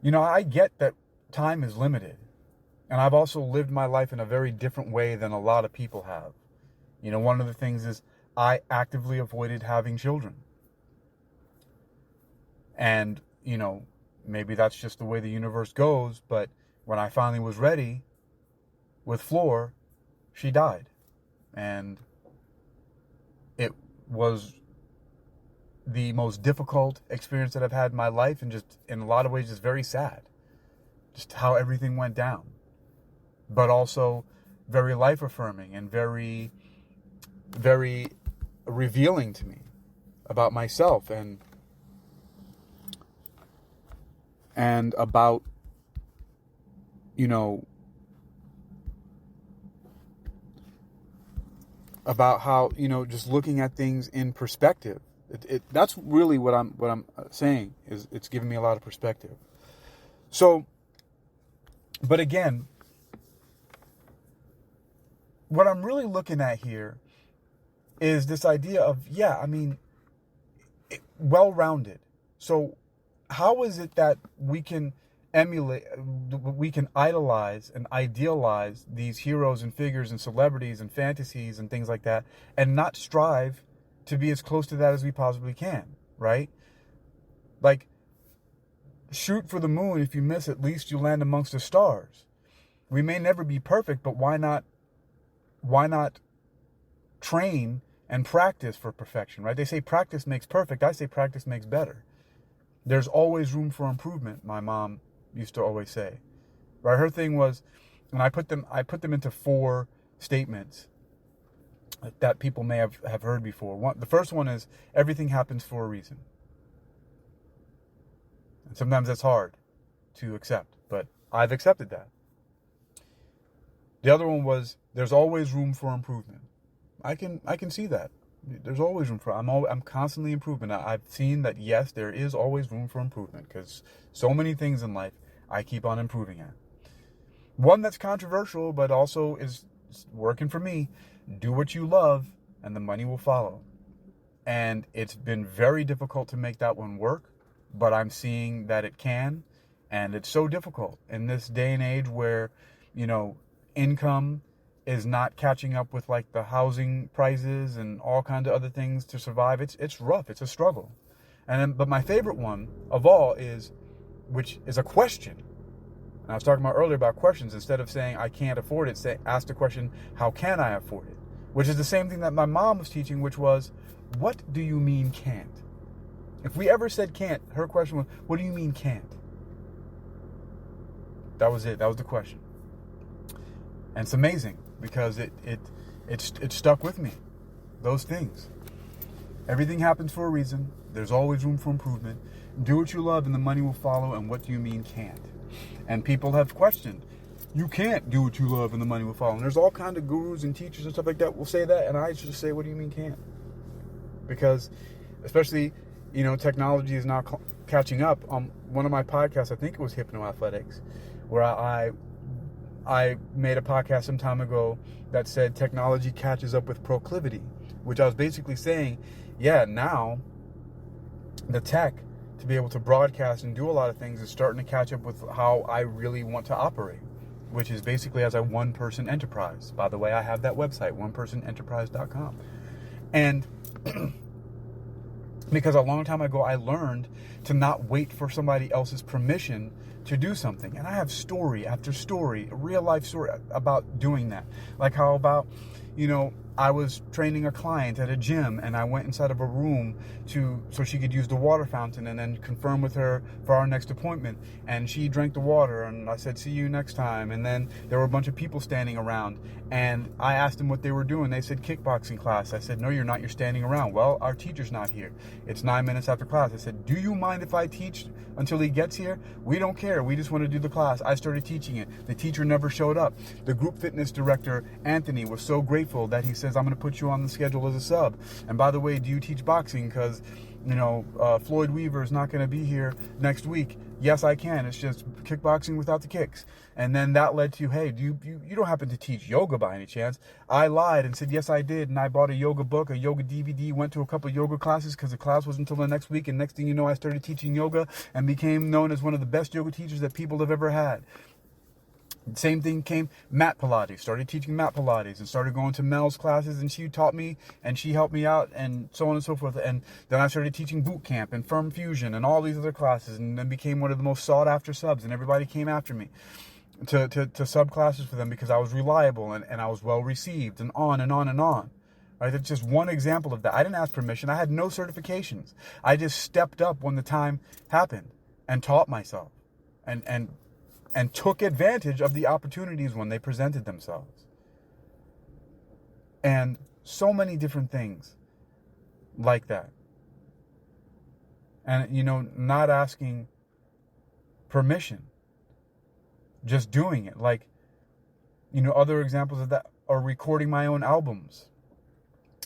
I get that time is limited, and I've also lived my life in a very different way than a lot of people have. One of the things is I actively avoided having children. And, maybe that's just the way the universe goes, but when I finally was ready with Floor, she died. And it was the most difficult experience that I've had in my life, and just in a lot of ways just very sad. Just how everything went down. But also very life affirming and very, very revealing to me about myself and about, about how, just looking at things in perspective. That's really what I'm saying, is it's giving me a lot of perspective. So, but again, what I'm really looking at here is this idea of, well-rounded. So how is it that we can idolize and idealize these heroes and figures and celebrities and fantasies and things like that, and not strive to be as close to that as we possibly can, right? Like, shoot for the moon. If you miss, at least you land amongst the stars. We may never be perfect, but why not train and practice for perfection, right? They say practice makes perfect. I say practice makes better. There's always room for improvement, my mom used to always say. Right? Her thing was, and I put them into 4 statements that people may have heard before. The first one is, everything happens for a reason. And sometimes that's hard to accept, but I've accepted that. The other one was, there's always room for improvement. I can see that. There's always room for, I'm constantly improving. I've seen that, yes, there is always room for improvement, because so many things in life I keep on improving at. One that's controversial, but also is working for me: do what you love and the money will follow. And it's been very difficult to make that one work, but I'm seeing that it can. And it's so difficult in this day and age where, income is not catching up with like the housing prices and all kinds of other things to survive. It's rough. It's a struggle. But my favorite one of all which is a question. And I was talking about earlier about questions. Instead of saying I can't afford it, ask the question, how can I afford it? Which is the same thing that my mom was teaching, which was, what do you mean can't? If we ever said can't, her question was, what do you mean can't? That was it. That was the question. And it's amazing, because it stuck with me. Those things. Everything happens for a reason. There's always room for improvement. Do what you love and the money will follow. And what do you mean can't? And people have questioned, you can't do what you love and the money will follow. And there's all kinds of gurus and teachers and stuff like that will say that. And I just say, what do you mean can't? Because especially, technology is now catching up. One of my podcasts, I think it was Hypnoathletics, where I made a podcast some time ago that said technology catches up with proclivity, which I was basically saying, now the tech to be able to broadcast and do a lot of things is starting to catch up with how I really want to operate, which is basically as a one-person enterprise. By the way, I have that website, onepersonenterprise.com. And because a long time ago, I learned to not wait for somebody else's permission to do something. And I have story after story, a real life story about doing that. Like how about, I was training a client at a gym, and I went inside of a room so she could use the water fountain, and then confirm with her for our next appointment. And she drank the water, and I said, see you next time. And then there were a bunch of people standing around, and I asked them what they were doing. They said kickboxing class. I said, no, you're not. You're standing around. Well, our teacher's not here. It's 9 minutes after class. I said, do you mind if I teach until he gets here? We don't care. We just want to do the class. I started teaching it. The teacher never showed up. The group fitness director, Anthony, was so grateful that he says, I'm going to put you on the schedule as a sub. And by the way, do you teach boxing? Because, Floyd Weaver is not going to be here next week. Yes, I can. It's just kickboxing without the kicks. And then that led to, hey, you don't happen to teach yoga by any chance? I lied and said, yes, I did. And I bought a yoga book, a yoga DVD, went to a couple of yoga classes because the class was until the next week. And next thing you know, I started teaching yoga and became known as one of the best yoga teachers that people have ever had. Same thing came, mat Pilates. Started teaching mat Pilates and started going to Mel's classes, and she taught me and she helped me out and so on and so forth. And then I started teaching boot camp and firm fusion and all these other classes, and then became one of the most sought after subs, and everybody came after me to sub classes for them because I was reliable and I was well received, and on and on and on. Right? That's just one example of that. I didn't ask permission. I had no certifications. I just stepped up when the time happened and taught myself and took advantage of the opportunities when they presented themselves. And so many different things like that. And, not asking permission, just doing it. Like, other examples of that are recording my own albums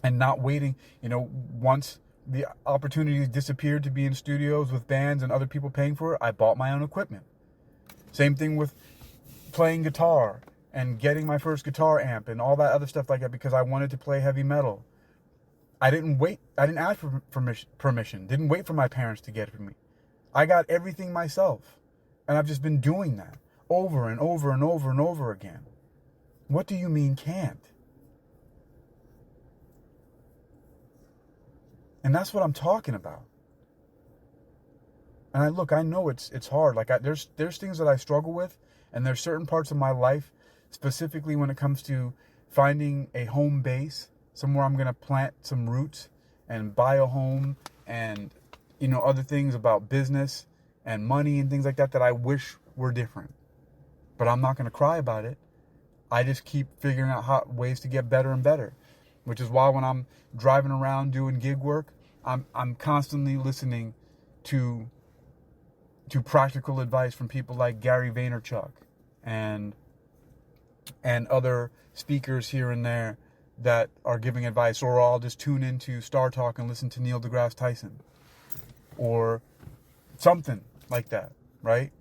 and not waiting, once the opportunities disappeared to be in studios with bands and other people paying for it, I bought my own equipment. Same thing with playing guitar and getting my first guitar amp and all that other stuff like that because I wanted to play heavy metal. I didn't wait. I didn't ask for permission. Didn't wait for my parents to get it for me. I got everything myself. And I've just been doing that over and over and over and over again. What do you mean can't? And that's what I'm talking about. And I know it's hard. Like there's things that I struggle with, and there's certain parts of my life, specifically when it comes to finding a home base, somewhere I'm gonna plant some roots and buy a home, and other things about business and money and things like that I wish were different. But I'm not gonna cry about it. I just keep figuring out ways to get better and better, which is why when I'm driving around doing gig work, I'm constantly listening to practical advice from people like Gary Vaynerchuk and other speakers here and there that are giving advice, or I'll just tune into Star Talk and listen to Neil deGrasse Tyson or something like that, right?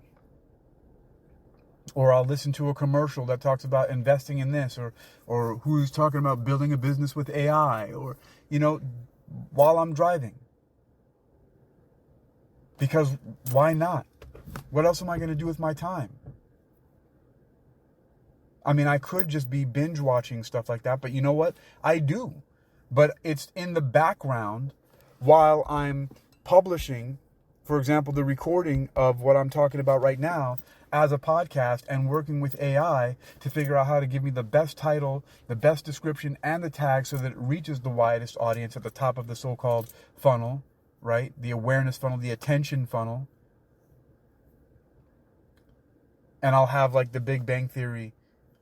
Or I'll listen to a commercial that talks about investing in this, or who's talking about building a business with AI, or, while I'm driving. Because why not? What else am I going to do with my time? I mean, I could just be binge watching stuff like that, but you know what? I do. But it's in the background while I'm publishing, for example, the recording of what I'm talking about right now as a podcast, and working with AI to figure out how to give me the best title, the best description, and the tag so that it reaches the widest audience at the top of the so-called funnel, right? The awareness funnel, the attention funnel. And I'll have like The Big Bang Theory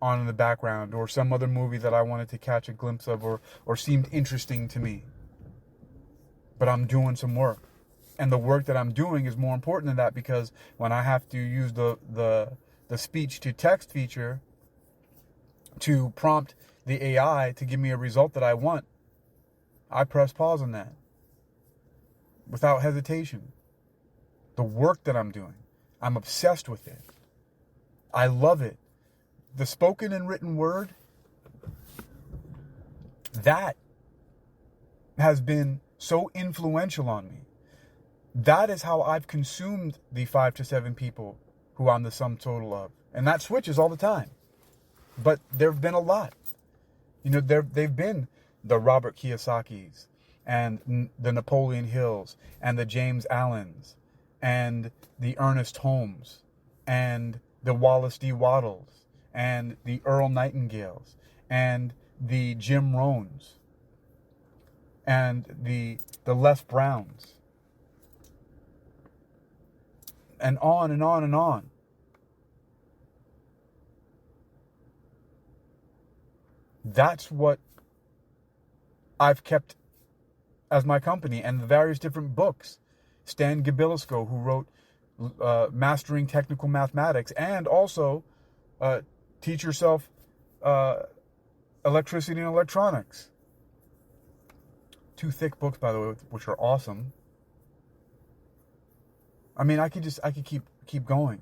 on in the background, or some other movie that I wanted to catch a glimpse of, or seemed interesting to me. But I'm doing some work. And the work that I'm doing is more important than that, because when I have to use the speech to text feature to prompt the AI to give me a result that I want, I press pause on that without hesitation. The work that I'm doing, I'm obsessed with it. I love it. The spoken and written word, that has been so influential on me. That is how I've consumed the 5 to 7 people who I'm the sum total of. And that switches all the time. But there have been a lot. They've been the Robert Kiyosakis, and the Napoleon Hills, and the James Allens, and the Ernest Holmes, and the Wallace D. Waddles, and the Earl Nightingales, and the Jim Rohns, and the Les Browns, and on and on and on. That's what I've kept as my company, and the various different books. Stan Gabilisco, who wrote Mastering Technical Mathematics, and also Teach Yourself Electricity and Electronics. 2 thick books, by the way, which are awesome. I mean, I could keep going.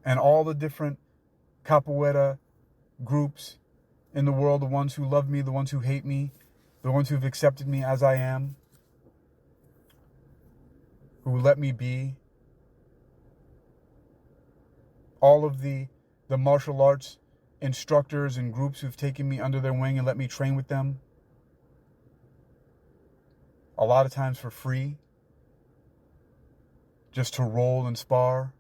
And all the different capoeira groups in the world, the ones who love me, the ones who hate me, the ones who've accepted me as I am, who let me be, all of the martial arts instructors and groups who've taken me under their wing and let me train with them, a lot of times for free, just to roll and spar.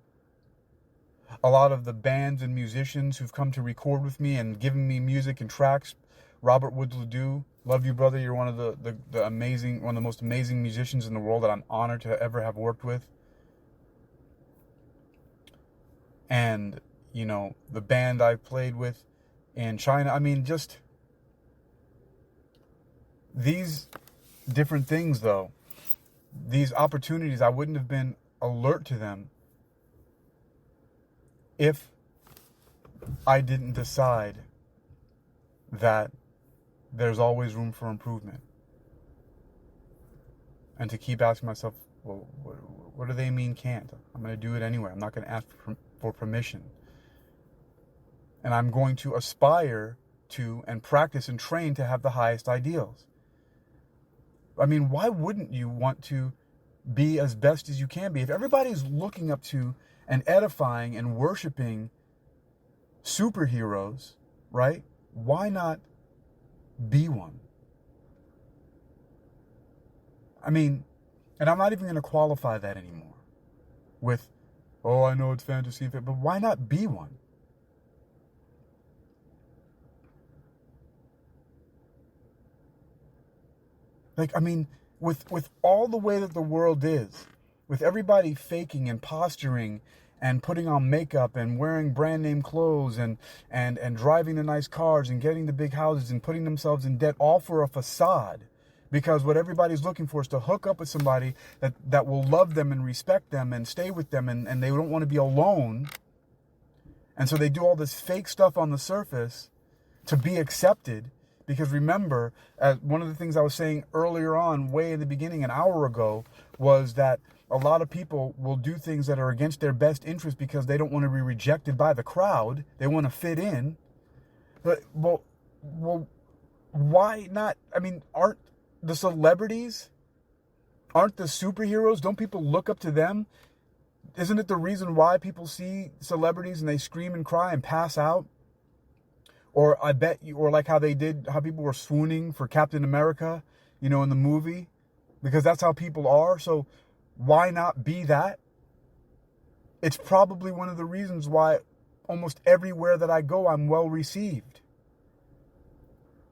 A lot of the bands and musicians who've come to record with me and given me music and tracks. Robert Woods Ledoux, love you, brother. You're one of the amazing, one of the most amazing musicians in the world that I'm honored to ever have worked with. And, you know, the band I played with in China. I mean, just these different things, though, these opportunities, I wouldn't have been alert to them if I didn't decide that there's always room for improvement. And to keep asking myself, well, what do they mean can't? I'm going to do it anyway. I'm not going to ask for permission. And I'm going to aspire to and practice and train to have the highest ideals. I mean, why wouldn't you want to be as best as you can be? If everybody's looking up to and edifying and worshiping superheroes, right? Why not be one? I mean, and I'm not even going to qualify that anymore with, oh, I know it's fantasy, but why not be one? Like, I mean, with all the way that the world is, with everybody faking and posturing and putting on makeup and wearing brand name clothes and driving the nice cars and getting the big houses and putting themselves in debt, all for a facade, because what everybody's looking for is to hook up with somebody that will love them and respect them and stay with them, and they don't want to be alone. And so they do all this fake stuff on the surface to be accepted. Because remember, one of the things I was saying earlier on, way in the beginning, an hour ago, was that a lot of people will do things that are against their best interest because they don't want to be rejected by the crowd. They want to fit in. But, well, why not? I mean, aren't the celebrities, aren't the superheroes, don't people look up to them? Isn't it the reason why people see celebrities and they scream and cry and pass out? Or I bet you, or like how people were swooning for Captain America, you know, in the movie, because that's how people are. So why not be that? It's probably one of the reasons why almost everywhere that I go, I'm well received.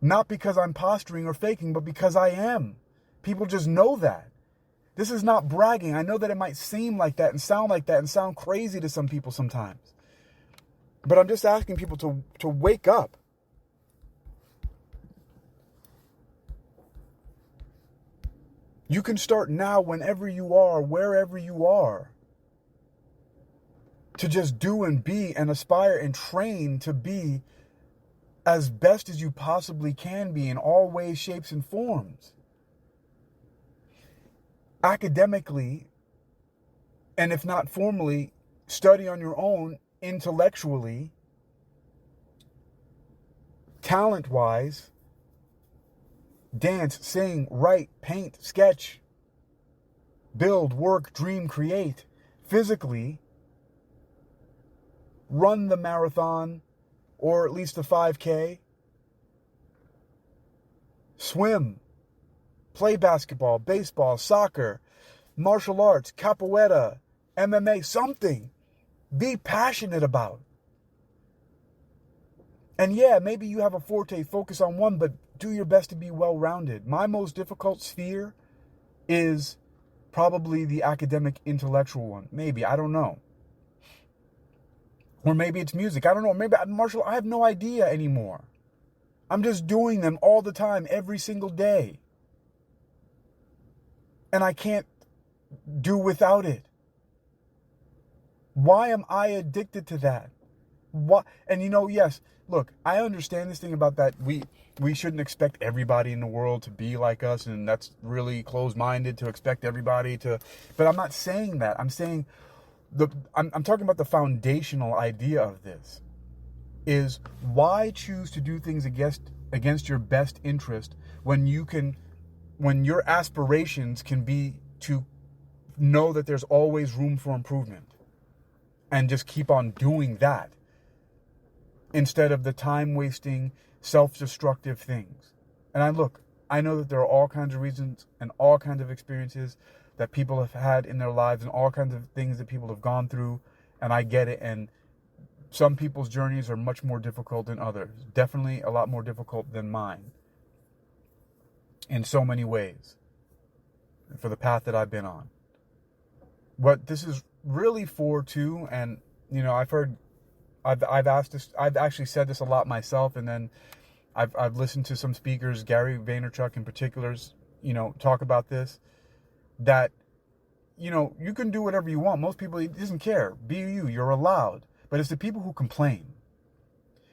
Not because I'm posturing or faking, but because I am. People just know that. This is not bragging. I know that it might seem like that and sound like that and sound crazy to some people sometimes. But I'm just asking people to wake up. You can start now whenever you are, wherever you are, to just do and be and aspire and train to be as best as you possibly can be in all ways, shapes, and forms. Academically, and if not formally, study on your own, intellectually, talent-wise, dance, sing, write, paint, sketch, build, work, dream, create, physically, run the marathon, or at least the 5K, swim, play basketball, baseball, soccer, martial arts, capoeira, MMA, something. Be passionate about. And yeah, maybe you have a forte, focus on one, but do your best to be well-rounded. My most difficult sphere is probably the academic intellectual one. Maybe, I don't know. Or maybe it's music. I don't know. Maybe martial, I have no idea anymore. I'm just doing them all the time, every single day. And I can't do without it. Why am I addicted to that? What? And yes, look, I understand this thing about that we shouldn't expect everybody in the world to be like us, and that's really closed-minded to expect everybody to. But I'm not saying that. I'm saying I'm talking about the foundational idea of this is why choose to do things against your best interest when your aspirations can be to know that there's always room for improvement and just keep on doing that instead of the time-wasting, self-destructive things. And I know that there are all kinds of reasons and all kinds of experiences that people have had in their lives and all kinds of things that people have gone through, and I get it. And some people's journeys are much more difficult than others. Definitely a lot more difficult than mine in so many ways for the path that I've been on. What this is really for too, and I've actually said this a lot myself, and then I've listened to some speakers, Gary Vaynerchuk in particular, talk about this, that you can do whatever you want. Most people, it doesn't care. Be you, you're allowed. But it's the people who complain.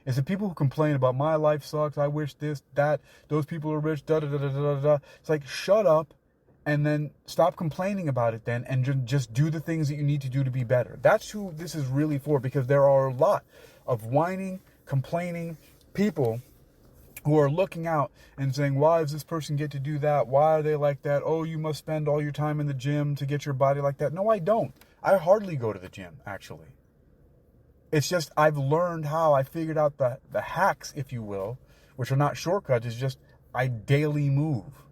It's the people who complain about my life sucks, I wish this, that, those people are rich, da da da da da da. It's like, shut up and then stop complaining about it then, and just do the things that you need to do to be better. That's who this is really for, because there are a lot of whining, complaining people who are looking out and saying, why does this person get to do that? Why are they like that? Oh, you must spend all your time in the gym to get your body like that. No, I don't. I hardly go to the gym, actually. It's just I've learned how. I figured out the hacks, if you will, which are not shortcuts. It's just I daily move.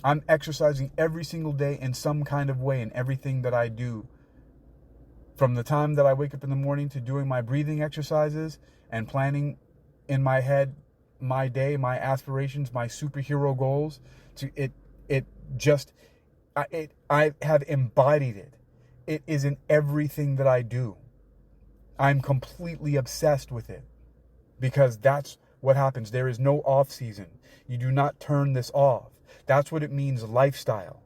I'm exercising every single day in some kind of way in everything that I do. From the time that I wake up in the morning to doing my breathing exercises and planning in my head my day, my aspirations, my superhero goals, I have embodied it. It is in everything that I do. I'm completely obsessed with it because that's what happens. There is no off season. You do not turn this off. That's what it means, lifestyle.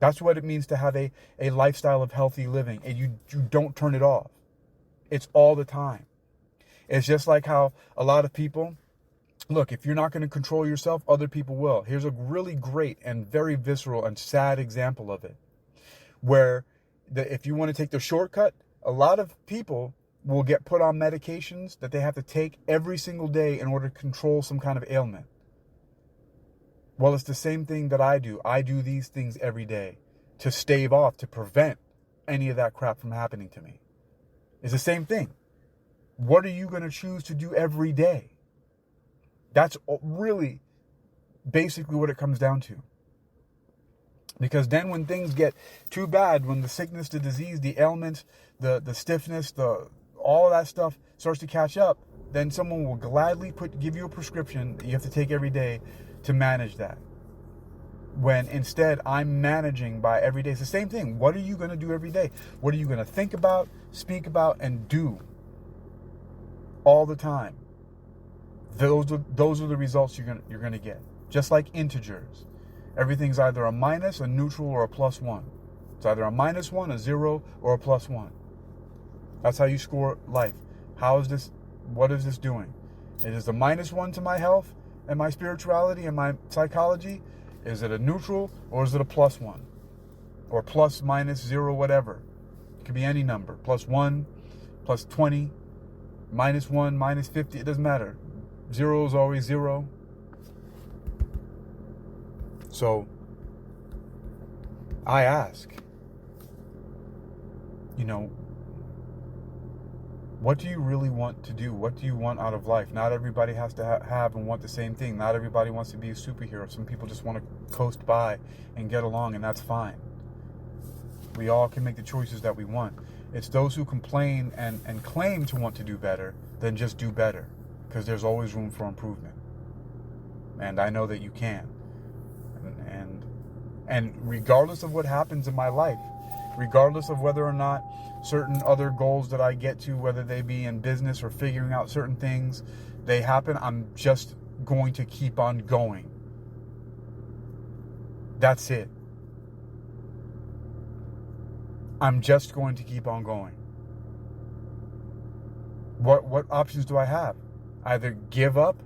That's what it means to have a lifestyle of healthy living, and you don't turn it off. It's all the time. It's just like how a lot of people, look, if you're not going to control yourself, other people will. Here's a really great and very visceral and sad example of it, where if you want to take the shortcut, a lot of people will get put on medications that they have to take every single day in order to control some kind of ailment. Well, it's the same thing that I do. I do these things every day to stave off, to prevent any of that crap from happening to me. It's the same thing. What are you going to choose to do every day? That's really basically what it comes down to. Because then when things get too bad, when the sickness, the disease, the ailments, the stiffness, all that stuff starts to catch up, then someone will gladly give you a prescription that you have to take every day to manage that. When instead I'm managing by every day. It's the same thing. What are you going to do every day? What are you going to think about, speak about, and do all the time? Those are the results you're going to get. Just like integers. Everything's either a minus, a neutral, or a plus one. It's either a minus one, a 0, or a plus one. That's how you score life. What is this doing? It is a minus one to my health and my spirituality and my psychology. Is it a neutral, or is it a plus one? Or plus, minus, 0, whatever. It could be any number. Plus 1, plus 20, minus 1, minus 50. It doesn't matter. 0 is always 0. So, I ask, what do you really want to do? What do you want out of life? Not everybody has to have and want the same thing. Not everybody wants to be a superhero. Some people just want to coast by and get along, and that's fine. We all can make the choices that we want. It's those who complain and claim to want to do better than just do better, because there's always room for improvement. And I know that you can. And regardless of what happens in my life, regardless of whether or not certain other goals that I get to, whether they be in business or figuring out certain things, they happen, I'm just going to keep on going. That's it. I'm just going to keep on going. What options do I have? Either give up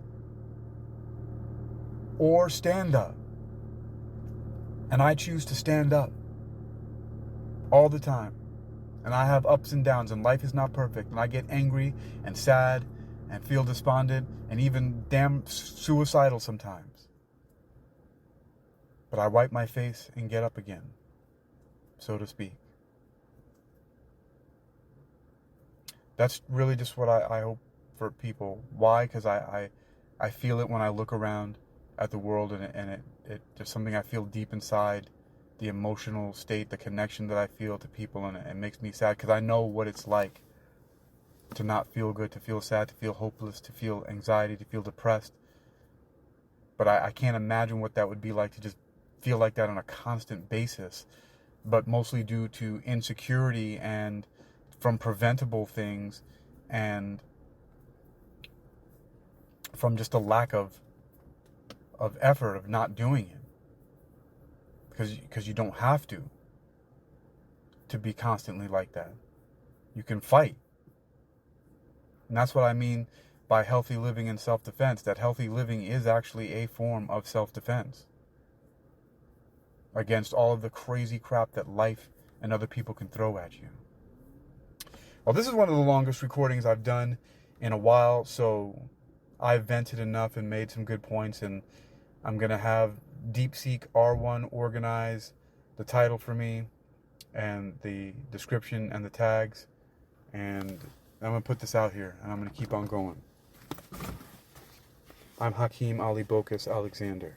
or stand up. And I choose to stand up all the time. And I have ups and downs, and life is not perfect. And I get angry and sad and feel despondent and even damn suicidal sometimes. But I wipe my face and get up again, so to speak. That's really just what I hope for people. Why? Because I feel it when I look around at the world, and it just something I feel deep inside, the emotional state, the connection that I feel to people, and it makes me sad because I know what it's like to not feel good, to feel sad, to feel hopeless, to feel anxiety, to feel depressed. But I can't imagine what that would be like to just feel like that on a constant basis, but mostly due to insecurity and from preventable things and from just a lack of effort of not doing it. Because you don't have to be constantly like that. You can fight. And that's what I mean by healthy living and self-defense, that healthy living is actually a form of self-defense against all of the crazy crap that life and other people can throw at you. Well, this is one of the longest recordings I've done in a while, so I've vented enough and made some good points, and I'm going to have DeepSeek R1 organize the title for me and the description and the tags, and I'm going to put this out here, and I'm going to keep on going. I'm Hakeem Ali-Bocas Alexander.